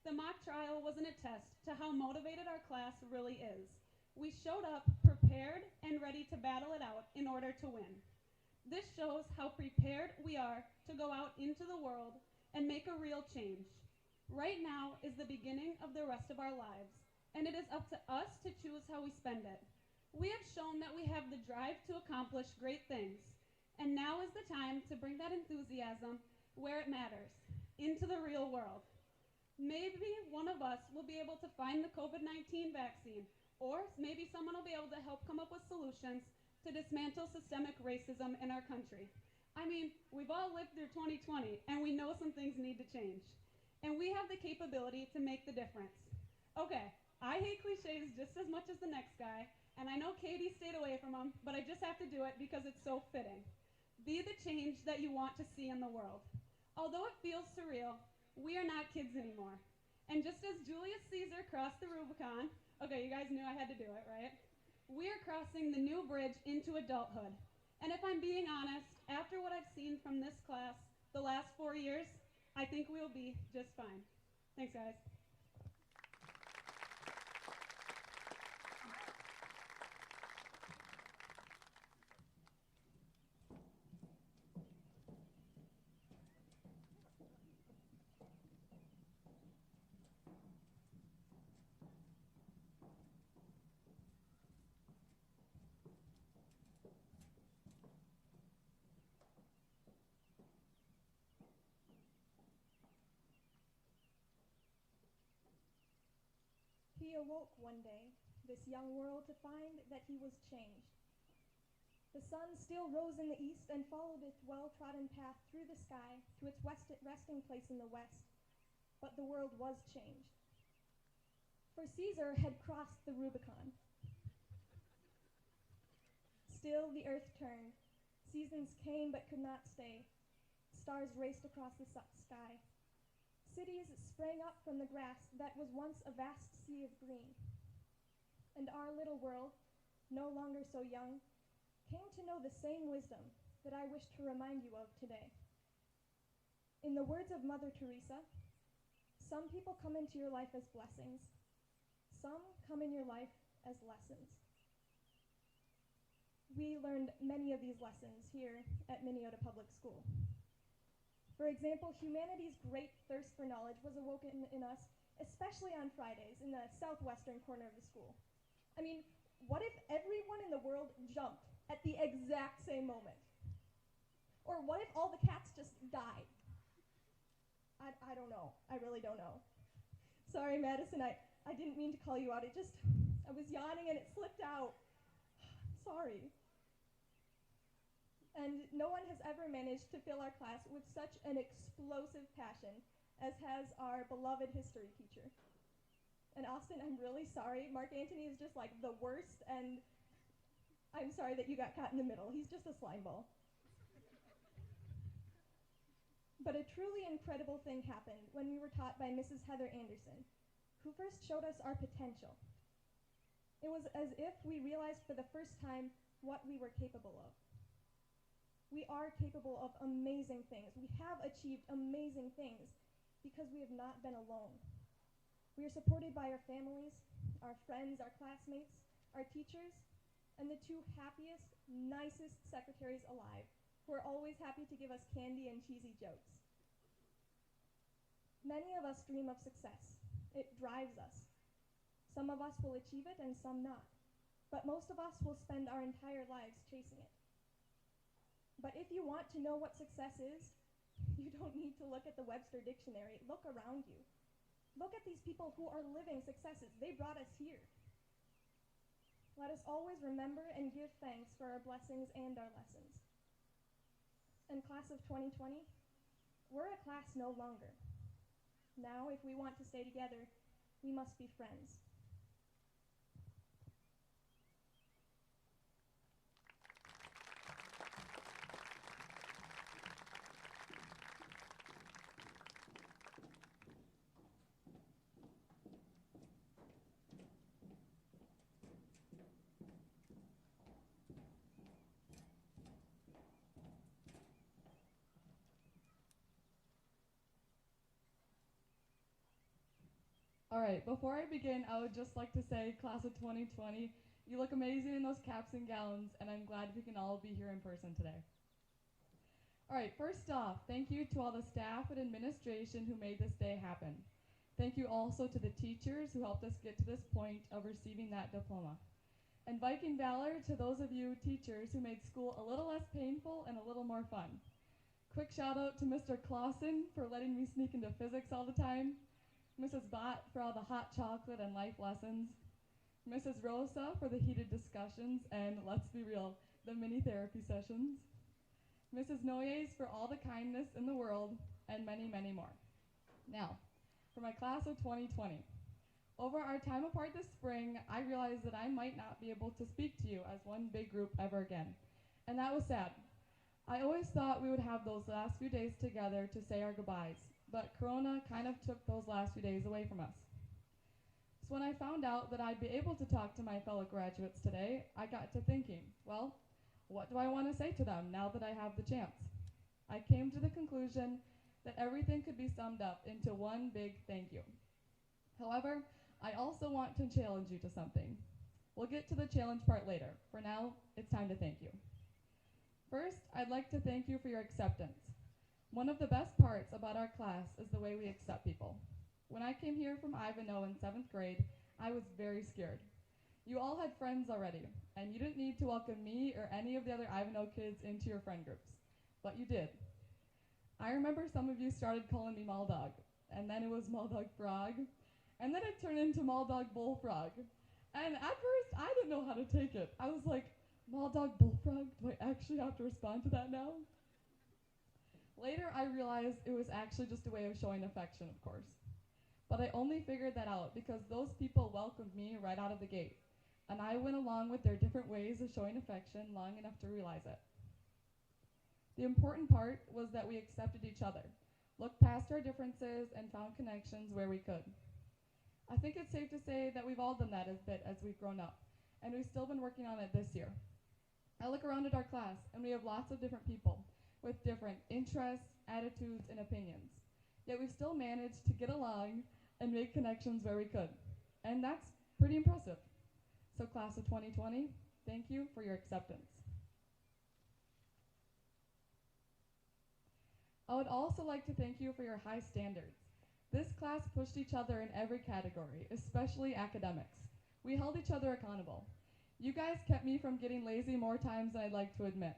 the mock trial was an attest to how motivated our class really is. We showed up prepared and ready to battle it out in order to win. This shows how prepared we are to go out into the world and make a real change. Right now is the beginning of the rest of our lives, and it is up to us to choose how we spend it. We have shown that we have the drive to accomplish great things, and now is the time to bring that enthusiasm where it matters, into the real world. Maybe one of us will be able to find the COVID-19 vaccine, or maybe someone will be able to help come up with solutions to dismantle systemic racism in our country. I mean, we've all lived through 2020, and we know some things need to change. And we have the capability to make the difference. Okay, I hate cliches just as much as the next guy, and I know Katie stayed away from them, but I just have to do it because it's so fitting. Be the change that you want to see in the world. Although it feels surreal, we are not kids anymore. And just as Julius Caesar crossed the Rubicon, okay, you guys knew I had to do it, right? We are crossing the new bridge into adulthood. And if I'm being honest, after what I've seen from this class the last 4 years, I think we'll be just fine. Thanks, guys. He awoke one day, this young world, to find that he was changed. The sun still rose in the east and followed its well-trodden path through the sky to its resting place in the west, but the world was changed. For Caesar had crossed the Rubicon. Still the earth turned. Seasons came but could not stay. Stars raced across the sky. Cities sprang up from the grass that was once a vast sea of green. And our little world, no longer so young, came to know the same wisdom that I wish to remind you of today. In the words of Mother Teresa, some people come into your life as blessings. Some come in your life as lessons. We learned many of these lessons here at Minneota Public School. For example, humanity's great thirst for knowledge was awoken in us, especially on Fridays in the southwestern corner of the school. I mean, what if everyone in the world jumped at the exact same moment? Or what if all the cats just died? I don't know. I really don't know. Sorry, Madison, I didn't mean to call you out. I was yawning and it slipped out. Sorry. And no one has ever managed to fill our class with such an explosive passion as has our beloved history teacher. And Austin, I'm really sorry. Mark Antony is just like the worst, and I'm sorry that you got caught in the middle. He's just a slime ball. But a truly incredible thing happened when we were taught by Mrs. Heather Anderson, who first showed us our potential. It was as if we realized for the first time what we were capable of. We are capable of amazing things. We have achieved amazing things because we have not been alone. We are supported by our families, our friends, our classmates, our teachers, and the two happiest, nicest secretaries alive, who are always happy to give us candy and cheesy jokes. Many of us dream of success. It drives us. Some of us will achieve it and some not. But most of us will spend our entire lives chasing it. But if you want to know what success is, you don't need to look at the Webster Dictionary. Look around you. Look at these people who are living successes. They brought us here. Let us always remember and give thanks for our blessings and our lessons. And class of 2020, we're a class no longer. Now, if we want to stay together, we must be friends. All right, before I begin, I would just like to say, class of 2020, you look amazing in those caps and gowns, and I'm glad we can all be here in person today. All right, first off, thank you to all the staff and administration who made this day happen. Thank you also to the teachers who helped us get to this point of receiving that diploma. And Viking Valor to those of you teachers who made school a little less painful and a little more fun. Quick shout out to Mr. Clausen for letting me sneak into physics all the time, Mrs. Bott for all the hot chocolate and life lessons, Mrs. Rosa for the heated discussions and, let's be real, the mini therapy sessions, Mrs. Noyes for all the kindness in the world, and many, many more. Now, for my class of 2020. Over our time apart this spring, I realized that I might not be able to speak to you as one big group ever again, and that was sad. I always thought we would have those last few days together to say our goodbyes, but Corona kind of took those last few days away from us. So when I found out that I'd be able to talk to my fellow graduates today, I got to thinking, well, what do I want to say to them now that I have the chance? I came to the conclusion that everything could be summed up into one big thank you. However, I also want to challenge you to something. We'll get to the challenge part later. For now, it's time to thank you. First, I'd like to thank you for your acceptance. One of the best parts about our class is the way we accept people. When I came here from Ivanhoe in 7th grade, I was very scared. You all had friends already, and you didn't need to welcome me or any of the other Ivanhoe kids into your friend groups, but you did. I remember some of you started calling me Maldog, and then it was Maldog Frog, and then it turned into Maldog Bullfrog. And at first, I didn't know how to take it. I was like, Maldog Bullfrog? Do I actually have to respond to that now? Later, I realized it was actually just a way of showing affection, of course. But I only figured that out because those people welcomed me right out of the gate, and I went along with their different ways of showing affection long enough to realize it. The important part was that we accepted each other, looked past our differences, and found connections where we could. I think it's safe to say that we've all done that a bit as we've grown up, and we've still been working on it this year. I look around at our class, and we have lots of different people with different interests, attitudes, and opinions. Yet we've still managed to get along and make connections where we could. And that's pretty impressive. So class of 2020, thank you for your acceptance. I would also like to thank you for your high standards. This class pushed each other in every category, especially academics. We held each other accountable. You guys kept me from getting lazy more times than I'd like to admit.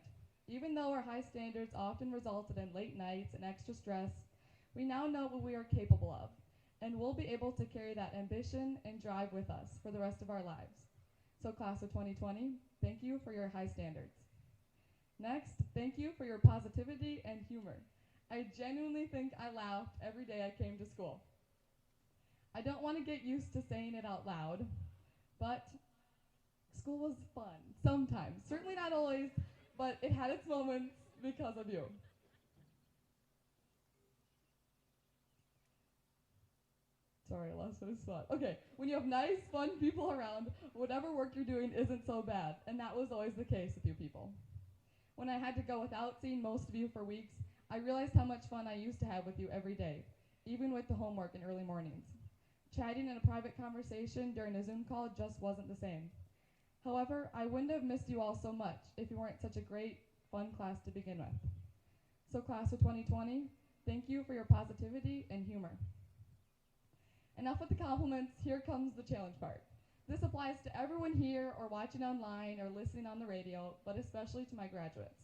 Even though our high standards often resulted in late nights and extra stress, we now know what we are capable of, and we'll be able to carry that ambition and drive with us for the rest of our lives. So class of 2020, thank you for your high standards. Next, thank you for your positivity and humor. I genuinely think I laughed every day I came to school. I don't want to get used to saying it out loud, but school was fun, sometimes. Certainly not always, but it had its moments because of you. Sorry, I lost my spot. Okay, when you have nice, fun people around, whatever work you're doing isn't so bad, and that was always the case with you people. When I had to go without seeing most of you for weeks, I realized how much fun I used to have with you every day, even with the homework in early mornings. Chatting in a private conversation during a Zoom call just wasn't the same. However, I wouldn't have missed you all so much if you weren't such a great, fun class to begin with. So class of 2020, thank you for your positivity and humor. Enough with the compliments, here comes the challenge part. This applies to everyone here or watching online or listening on the radio, but especially to my graduates.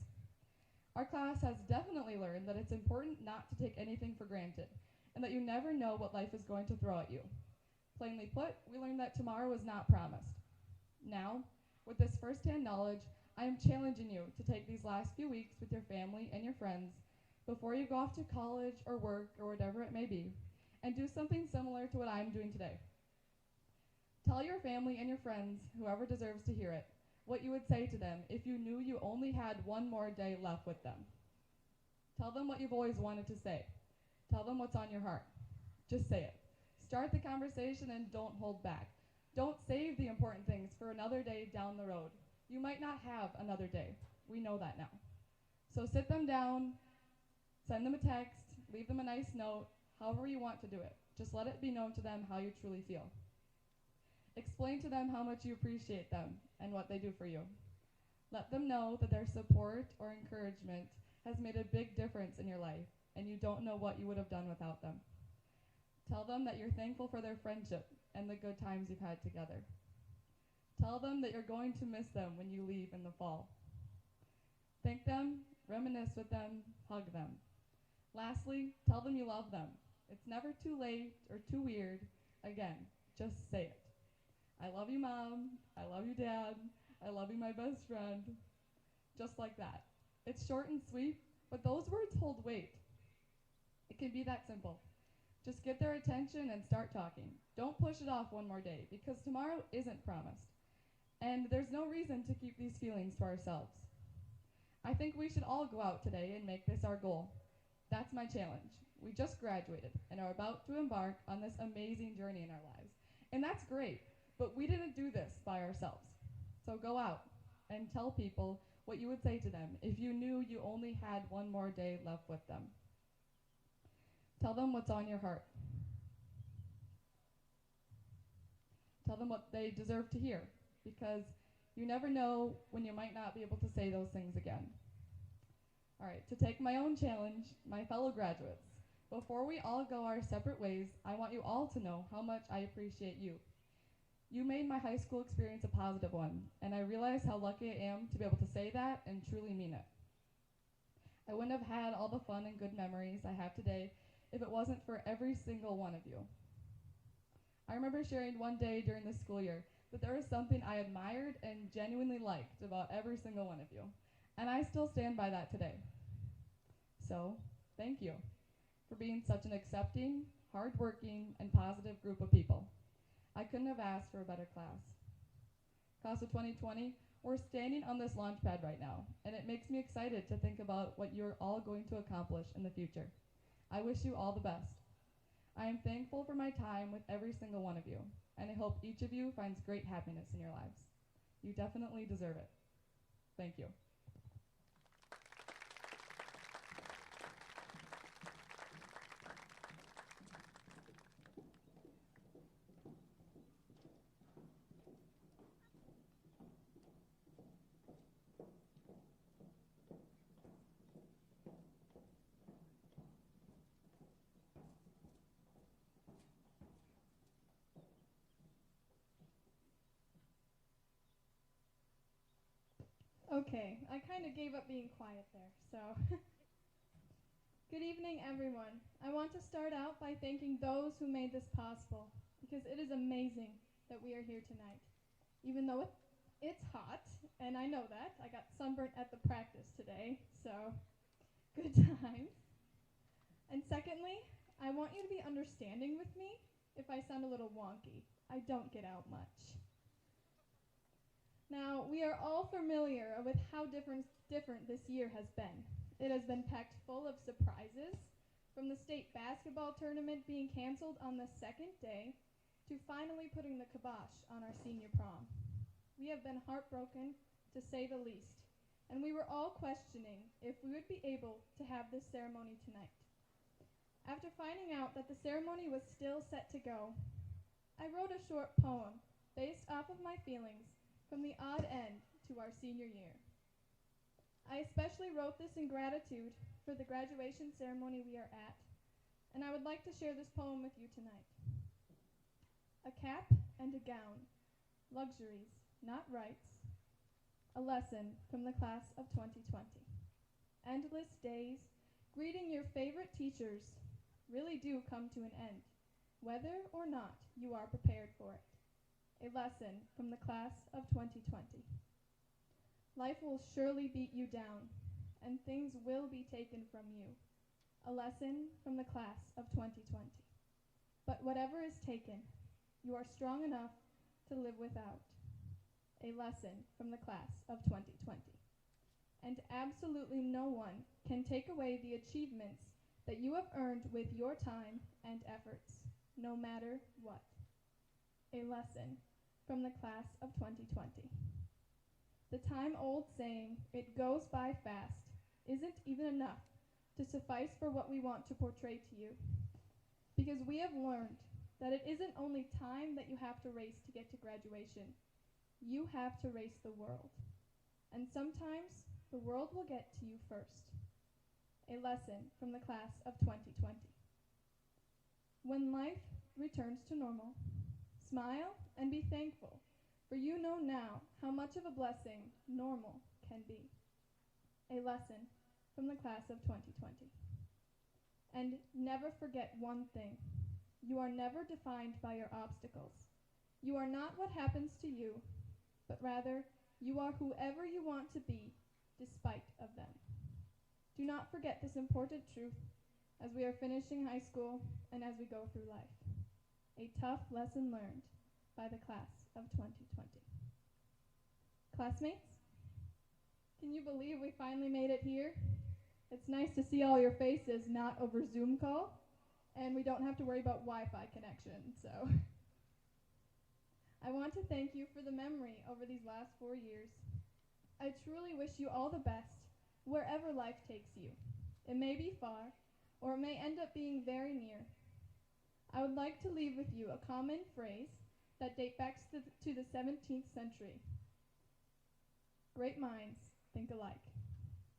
Our class has definitely learned that it's important not to take anything for granted, and that you never know what life is going to throw at you. Plainly put, we learned that tomorrow is not promised. Now, with this first-hand knowledge, I am challenging you to take these last few weeks with your family and your friends before you go off to college or work or whatever it may be, and do something similar to what I'm doing today. Tell your family and your friends, whoever deserves to hear it, what you would say to them if you knew you only had one more day left with them. Tell them what you've always wanted to say. Tell them what's on your heart. Just say it. Start the conversation and don't hold back. Don't save the important things for another day down the road. You might not have another day. We know that now. So sit them down, send them a text, leave them a nice note, however you want to do it. Just let it be known to them how you truly feel. Explain to them how much you appreciate them and what they do for you. Let them know that their support or encouragement has made a big difference in your life, and you don't know what you would have done without them. Tell them that you're thankful for their friendship and the good times you've had together. Tell them that you're going to miss them when you leave in the fall. Thank them, reminisce with them, hug them. Lastly, tell them you love them. It's never too late or too weird. Again, just say it. I love you, Mom. I love you, Dad. I love you, my best friend. Just like that. It's short and sweet, but those words hold weight. It can be that simple. Just get their attention and start talking. Don't push it off one more day, because tomorrow isn't promised. And there's no reason to keep these feelings to ourselves. I think we should all go out today and make this our goal. That's my challenge. We just graduated and are about to embark on this amazing journey in our lives. And that's great, but we didn't do this by ourselves. So go out and tell people what you would say to them if you knew you only had one more day left with them. Tell them what's on your heart. Tell them what they deserve to hear, because you never know when you might not be able to say those things again. All right, to take my own challenge, my fellow graduates, before we all go our separate ways, I want you all to know how much I appreciate you. You made my high school experience a positive one, and I realize how lucky I am to be able to say that and truly mean it. I wouldn't have had all the fun and good memories I have today if it wasn't for every single one of you. I remember sharing one day during the school year that there was something I admired and genuinely liked about every single one of you, and I still stand by that today. So, thank you for being such an accepting, hardworking, and positive group of people. I couldn't have asked for a better class. Class of 2020, we're standing on this launch pad right now, and it makes me excited to think about what you're all going to accomplish in the future. I wish you all the best. I am thankful for my time with every single one of you, and I hope each of you finds great happiness in your lives. You definitely deserve it. Thank you. Okay, I kind of gave up being quiet there, so. Good evening, everyone. I want to start out by thanking those who made this possible, because it is amazing that we are here tonight. Even though it's hot, and I know that. I got sunburnt at the practice today, so good times. And secondly, I want you to be understanding with me if I sound a little wonky. I don't get out much. Now, we are all familiar with how different this year has been. It has been packed full of surprises from the state basketball tournament being canceled on the second day to finally putting the kibosh on our senior prom. We have been heartbroken, to say the least, and we were all questioning if we would be able to have this ceremony tonight. After finding out that the ceremony was still set to go, I wrote a short poem based off of my feelings from the odd end to our senior year. I especially wrote this in gratitude for the graduation ceremony we are at, and I would like to share this poem with you tonight. A cap and a gown, luxuries, not rights, a lesson from the class of 2020. Endless days, greeting your favorite teachers really do come to an end, whether or not you are prepared for it. A lesson from the class of 2020. Life will surely beat you down, and things will be taken from you. A lesson from the class of 2020. But whatever is taken, you are strong enough to live without. A lesson from the class of 2020. And absolutely no one can take away the achievements that you have earned with your time and efforts, no matter what. A lesson from the class of 2020. The time-old saying, "It goes by fast," isn't even enough to suffice for what we want to portray to you. Because we have learned that it isn't only time that you have to race to get to graduation. You have to race the world. And sometimes the world will get to you first. A lesson from the class of 2020. When life returns to normal, smile and be thankful, for you know now how much of a blessing normal can be. A lesson from the class of 2020. And never forget one thing. You are never defined by your obstacles. You are not what happens to you, but rather you are whoever you want to be despite of them. Do not forget this important truth as we are finishing high school and as we go through life. A tough lesson learned by the class of 2020. Classmates, can you believe we finally made it here? It's nice to see all your faces not over Zoom call, and we don't have to worry about Wi-Fi connection, so. I want to thank you for the memory over these last 4 years. I truly wish you all the best wherever life takes you. It may be far, or it may end up being very near. I would like to leave with you a common phrase that dates back to the 17th century. Great minds think alike.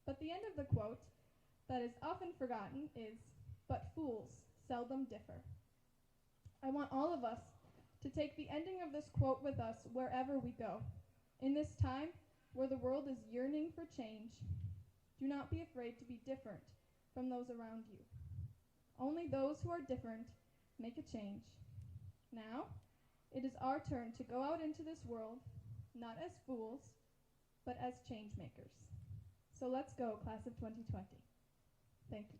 But the end of the quote that is often forgotten is, "But fools seldom differ." I want all of us to take the ending of this quote with us wherever we go. In this time where the world is yearning for change, do not be afraid to be different from those around you. Only those who are different make a change. Now, it is our turn to go out into this world, not as fools, but as change makers. So let's go, class of 2020. Thank you.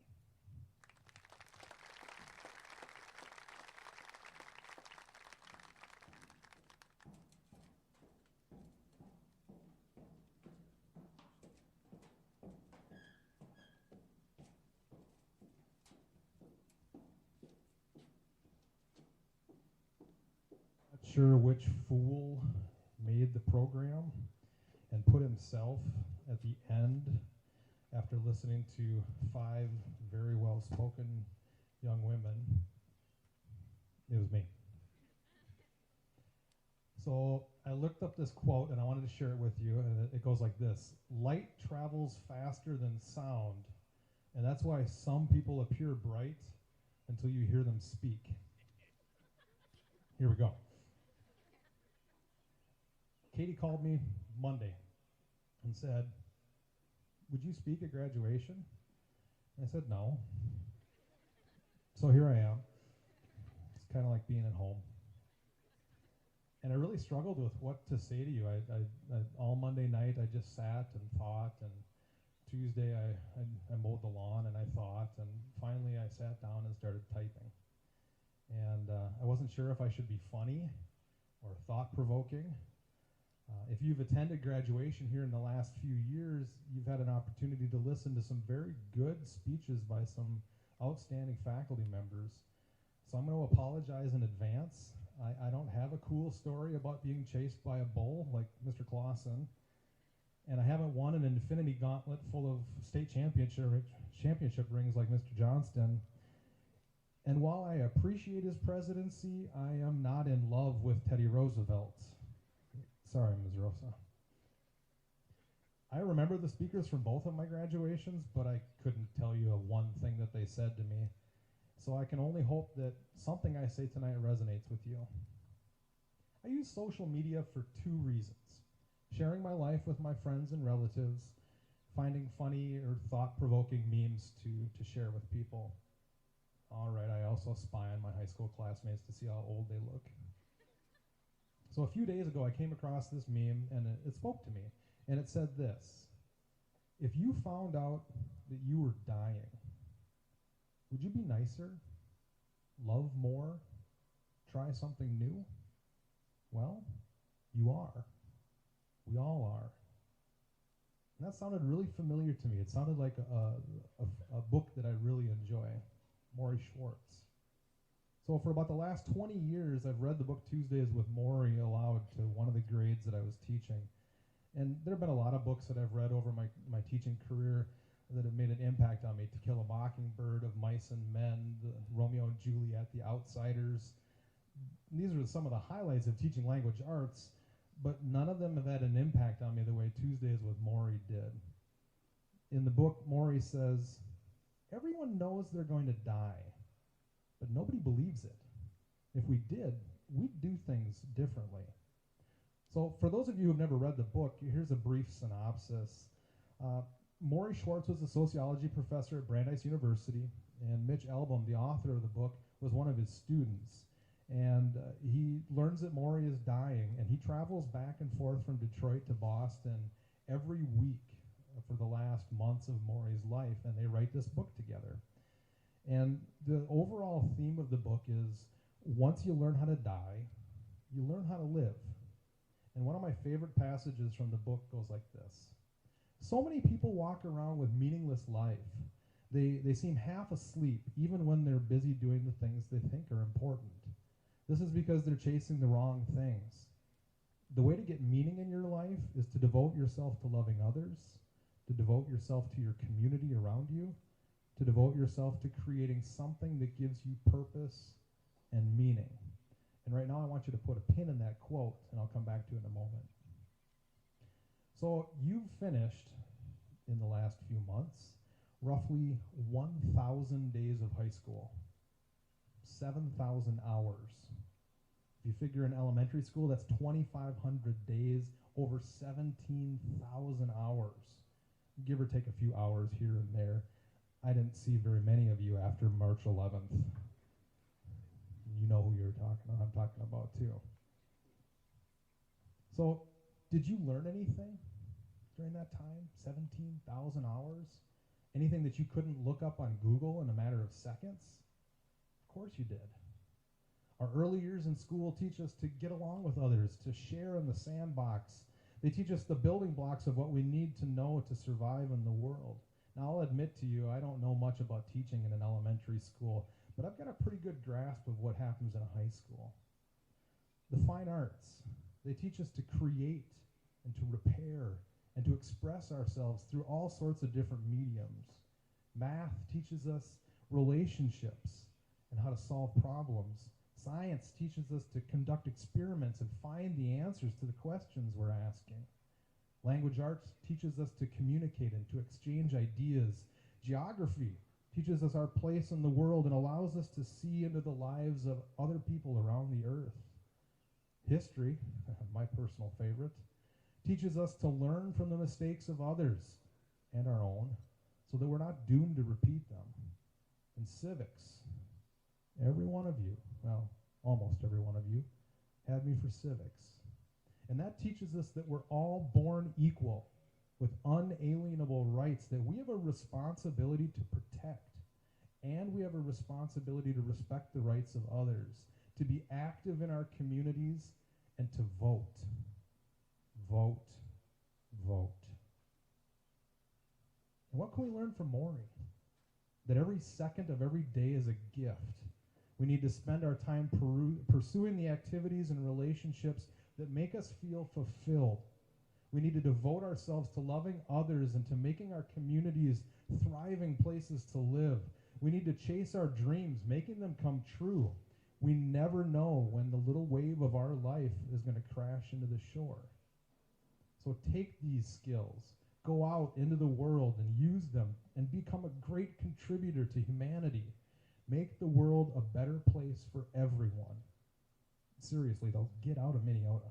Not sure which fool made the program and put himself at the end after listening to 5 very well-spoken young women. It was me. So I looked up this quote and I wanted to share it with you, and it goes like this: light travels faster than sound, and that's why some people appear bright until you hear them speak. Here we go. Katie called me Monday and said, "Would you speak at graduation?" I said no. So here I am. It's kind of like being at home. And I really struggled with what to say to you. I all Monday night I just sat and thought, and Tuesday I mowed the lawn and I thought, and finally I sat down and started typing. And I wasn't sure if I should be funny or thought-provoking. If you've attended graduation here in the last few years, you've had an opportunity to listen to some very good speeches by some outstanding faculty members. So I'm going to apologize in advance. I don't have a cool story about being chased by a bull like Mr. Clausen, and I haven't won an infinity gauntlet full of state championship rings like Mr. Johnston. And while I appreciate his presidency, I am not in love with Teddy Roosevelt. Sorry, Ms. Rosa. I remember the speakers from both of my graduations, but I couldn't tell you one thing that they said to me. So I can only hope that something I say tonight resonates with you. I use social media for two reasons: sharing my life with my friends and relatives, finding funny or thought-provoking memes to share with people. All right, I also spy on my high school classmates to see how old they look. So a few days ago, I came across this meme, and it spoke to me. And it said this: if you found out that you were dying, would you be nicer, love more, try something new? Well, you are. We all are. And that sounded really familiar to me. It sounded like a book that I really enjoy, Maury Schwartz. So for about the last 20 years, I've read the book Tuesdays with Maury aloud to one of the grades that I was teaching. And there have been a lot of books that I've read over my teaching career that have made an impact on me. To Kill a Mockingbird, Of Mice and Men, Romeo and Juliet, The Outsiders. These are some of the highlights of teaching language arts, but none of them have had an impact on me the way Tuesdays with Maury did. In the book, Maury says, everyone knows they're going to die, but nobody believes it. If we did, we'd do things differently. So for those of you who have never read the book, here's a brief synopsis. Maury Schwartz was a sociology professor at Brandeis University, and Mitch Albom, the author of the book, was one of his students. And he learns that Maury is dying, and he travels back and forth from Detroit to Boston every week for the last months of Maury's life, and they write this book together. And the overall theme of the book is, once you learn how to die, you learn how to live. And one of my favorite passages from the book goes like this: so many people walk around with meaningless life. They seem half asleep even when they're busy doing the things they think are important. This is because they're chasing the wrong things. The way to get meaning in your life is to devote yourself to loving others, to devote yourself to your community around you, to devote yourself to creating something that gives you purpose and meaning. And right now I want you to put a pin in that quote, and I'll come back to it in a moment. So you've finished, in the last few months, roughly 1,000 days of high school, 7,000 hours. If you figure in elementary school, that's 2,500 days, over 17,000 hours. Give or take a few hours here and there. I didn't see very many of you after March 11th. You know who I'm talking about too. So, did you learn anything during that time? 17,000 hours? Anything that you couldn't look up on Google in a matter of seconds? Of course you did. Our early years in school teach us to get along with others, to share in the sandbox. They teach us the building blocks of what we need to know to survive in the world. Now, I'll admit to you, I don't know much about teaching in an elementary school, but I've got a pretty good grasp of what happens in a high school. The fine arts, they teach us to create and to repair and to express ourselves through all sorts of different mediums. Math teaches us relationships and how to solve problems. Science teaches us to conduct experiments and find the answers to the questions we're asking. Language arts teaches us to communicate and to exchange ideas. Geography teaches us our place in the world and allows us to see into the lives of other people around the earth. History, my personal favorite, teaches us to learn from the mistakes of others and our own so that we're not doomed to repeat them. And civics, every one of you, well, almost every one of you, had me for civics. And that teaches us that we're all born equal with unalienable rights that we have a responsibility to protect, and we have a responsibility to respect the rights of others, to be active in our communities, and to vote. Vote. Vote. And what can we learn from Maury? that every second of every day is a gift. We need to spend our time pursuing the activities and relationships that make us feel fulfilled. We need to devote ourselves to loving others and to making our communities thriving places to live. We need to chase our dreams, making them come true. We never know when the little wave of our life is going to crash into the shore. So take these skills, go out into the world and use them, and become a great contributor to humanity. Make the world a better place for everyone. Seriously, though, get out of Minneota.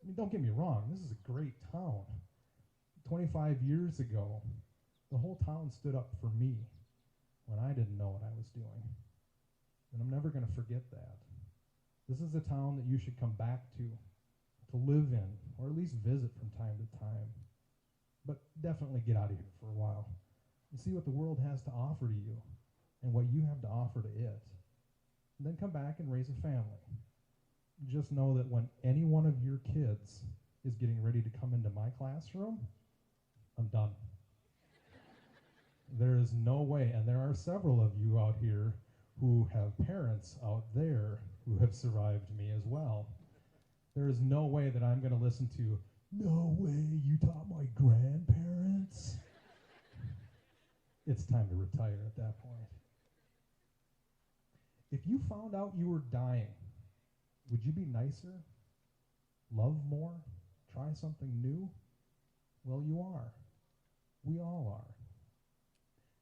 I mean, don't get me wrong, this is a great town. 25 years ago, the whole town stood up for me when I didn't know what I was doing. And I'm never going to forget that. This is a town that you should come back to live in, or at least visit from time to time. But definitely get out of here for a while and see what the world has to offer to you and what you have to offer to it. And then come back and raise a family. Just know that when any one of your kids is getting ready to come into my classroom, I'm done. There is no way, and there are several of you out here who have parents out there who have survived me as well. There is no way that I'm going to listen to, "No way, you taught my grandparents." It's time to retire at that point. If you found out you were dying, would you be nicer? Love more? Try something new? Well, you are. We all are.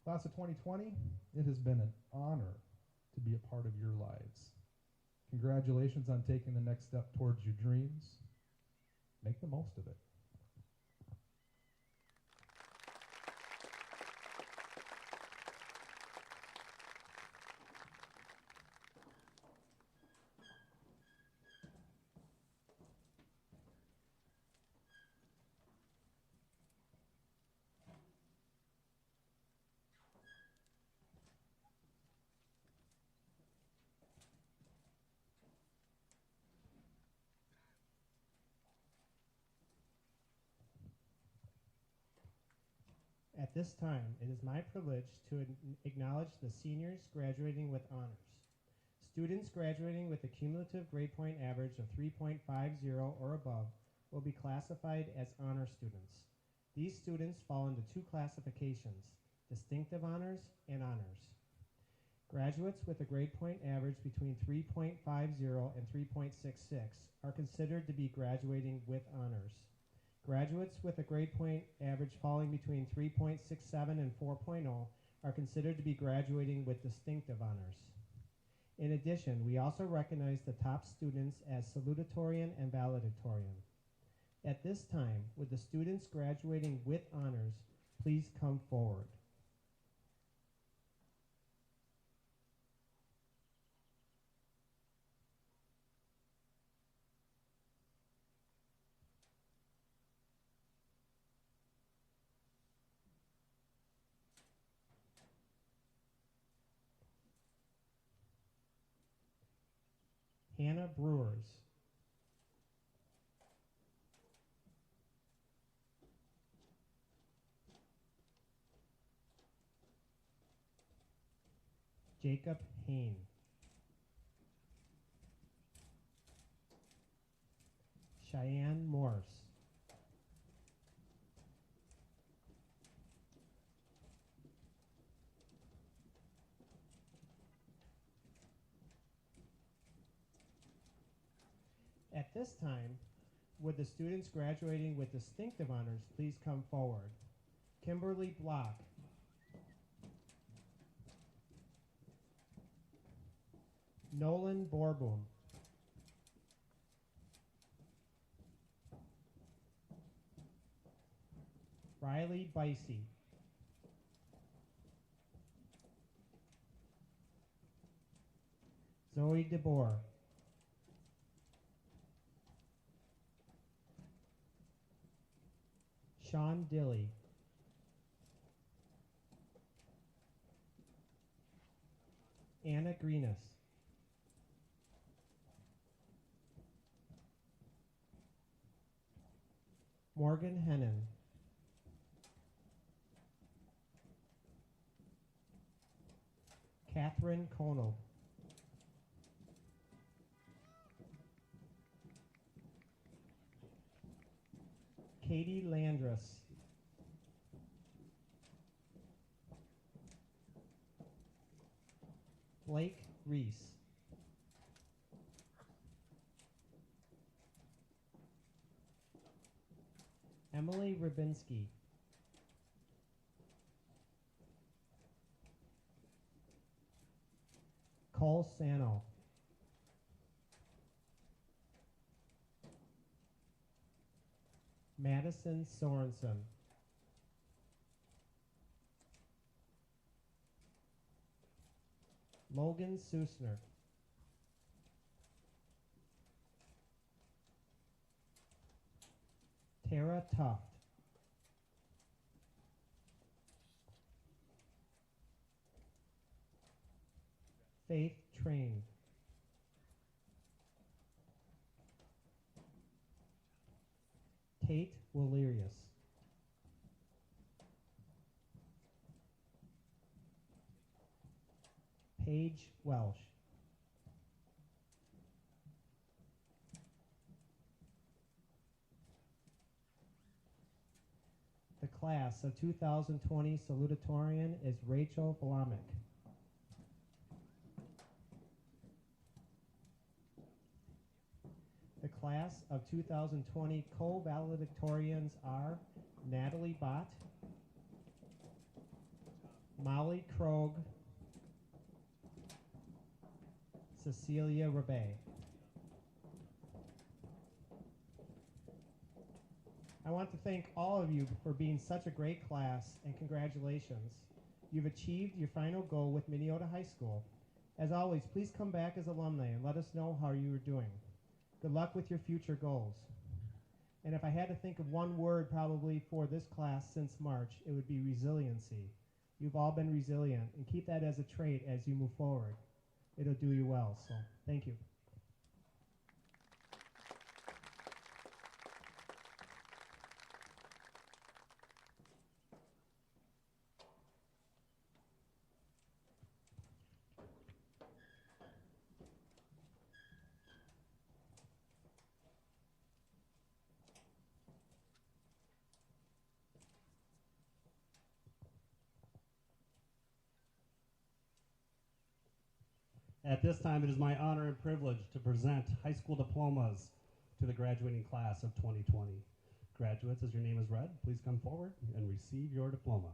Class of 2020, it has been an honor to be a part of your lives. Congratulations on taking the next step towards your dreams. Make the most of it. At this time, it is my privilege to acknowledge the seniors graduating with honors. Students graduating with a cumulative grade point average of 3.50 or above will be classified as honor students. These students fall into two classifications, distinctive honors and honors. Graduates with a grade point average between 3.50 and 3.66 are considered to be graduating with honors. Graduates with a grade point average falling between 3.67 and 4.0 are considered to be graduating with distinctive honors. In addition, we also recognize the top students as salutatorian and valedictorian. At this time, would the students graduating with honors please come forward? Hannah Brewers. Jacob Hain. Cheyenne Morse. At this time, would the students graduating with distinctive honors please come forward? Kimberly Block. Nolan Borboom. Riley Bicey. Zoe DeBoer. Sean Dilly. Anna Greenus. Morgan Hennon. Catherine Conal. Katie Landrus. Blake Reese. Emily Rubinski. Cole Sano. Madison Sorensen. Logan Susner. Tara Tuft. Faith Train. Tate Walerius. Paige Welsh. The class of 2020 salutatorian is Rachel Vlamick. The class of 2020 co-valedictorians are Natalie Bott, Molly Krogh, Cecilia Rabe. I want to thank all of you for being such a great class, and congratulations. You've achieved your final goal with Minneota High School. As always, please come back as alumni and let us know how you are doing. Good luck with your future goals. And if I had to think of one word probably for this class since March, it would be resiliency. You've all been resilient, and keep that as a trait as you move forward. It'll do you well, so thank you. At this time, it is my honor and privilege to present high school diplomas to the graduating class of 2020. Graduates, as your name is read, please come forward and receive your diploma.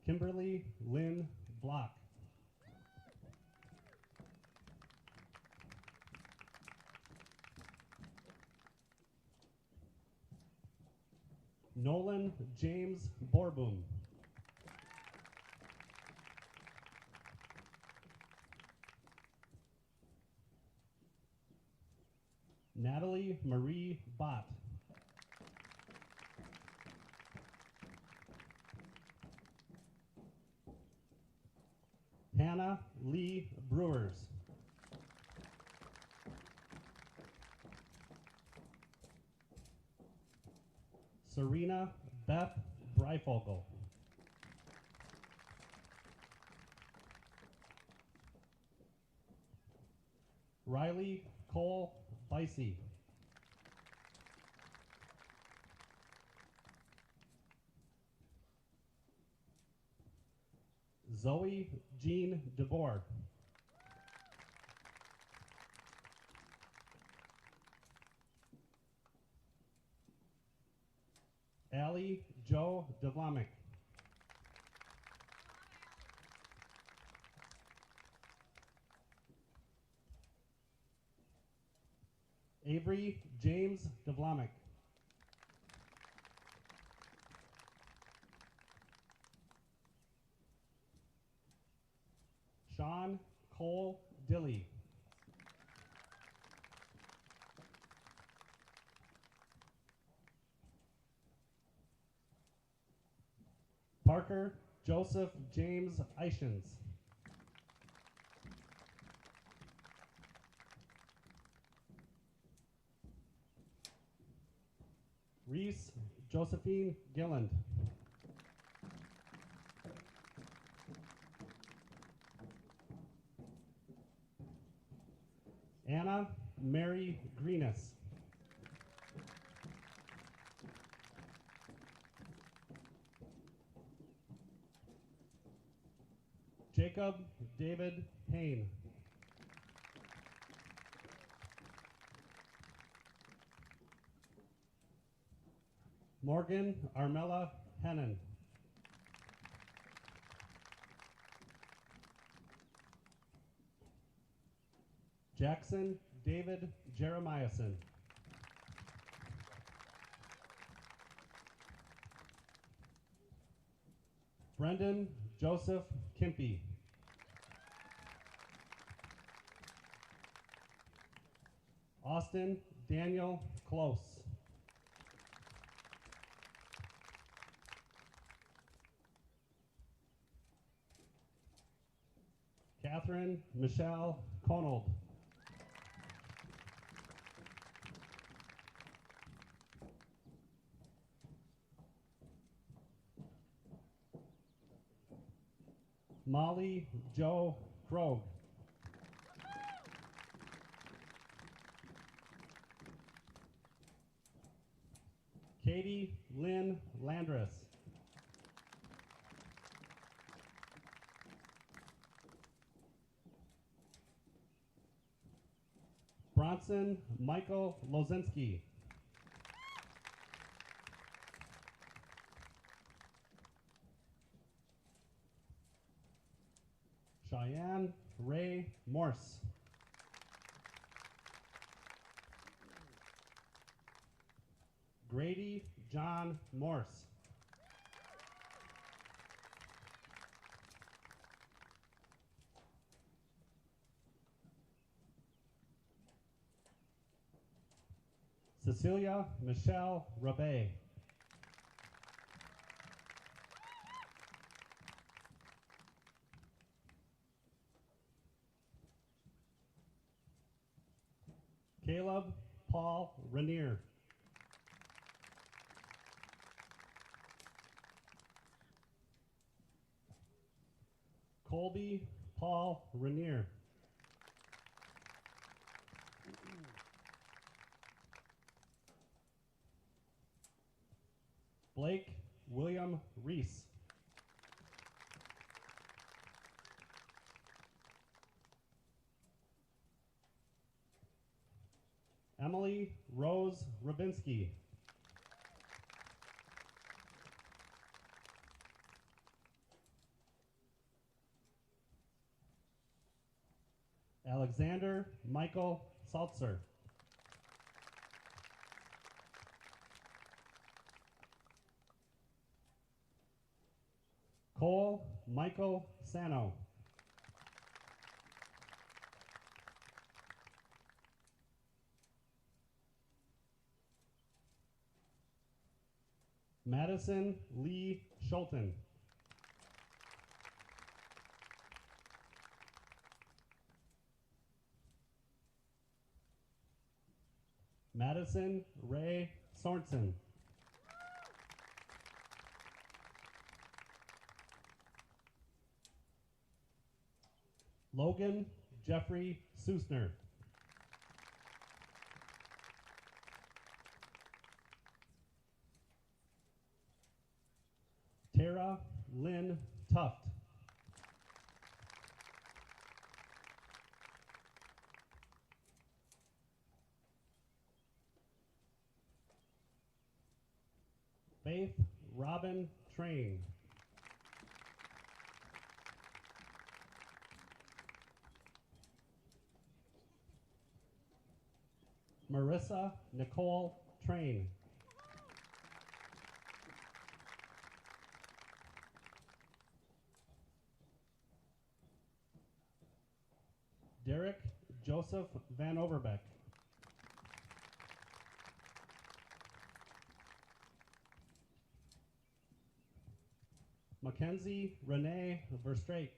Kimberly Lynn Block. Nolan James Borboom. Natalie Marie Bott. Hannah Lee Brewers. Serena Beth Breifogel. Riley Cole Bicey. Zoe Jean DeVore. Allie Joe DeVlamick. Avery James DeVlamick. Sean Cole Dilly. Parker Joseph James Eichens. Reese Josephine Gilland. Anna Mary Greenis. Jacob David Payne. Morgan Armella Hennon. Jackson David Jeremiahson. Brendan Joseph Kimpy. Austin Daniel Close. Catherine Michelle Conold. Molly Jo Krogh. Katie Lynn Landress. Bronson Michael Lozinski. Cheyenne Ray Morse. Grady John Morse. Cecilia Michelle Rabe. Caleb Paul Rainier. Colby Paul Rainier. Blake William Reese. Emily Rose Rabinski. Alexander Michael Saltzer. Cole Michael Sano. Madison Lee Schulten. Madison Ray Sorensen. Logan Jeffrey Susner. Tara Lynn Tuft. Faith Robin Train. Marissa Nicole Train. Derek Joseph Van Overbeck. Mackenzie Renee Verstrate.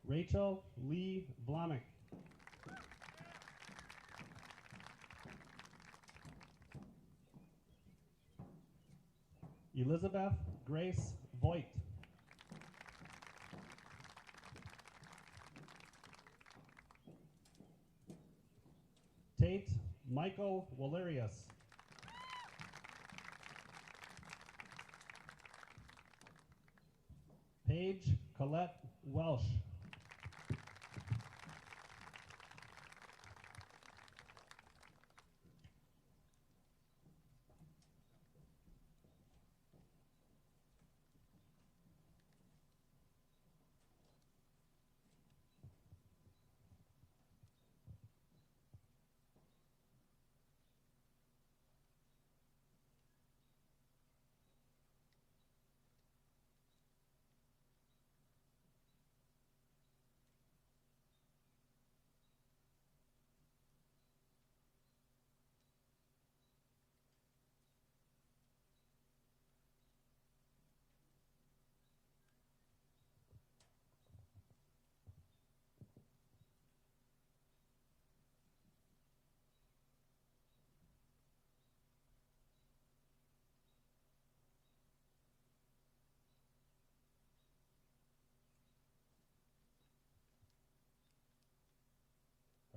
Rachel Lee Blamick. Elizabeth Grace Voigt. Tate Michael Walerius. Paige Colette Welsh.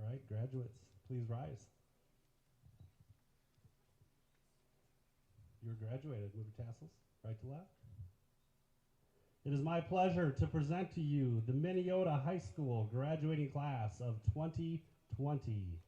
All right, graduates, please rise. You're graduated. Move your tassels right to left. It is my pleasure to present to you the Minneota High School graduating class of 2020.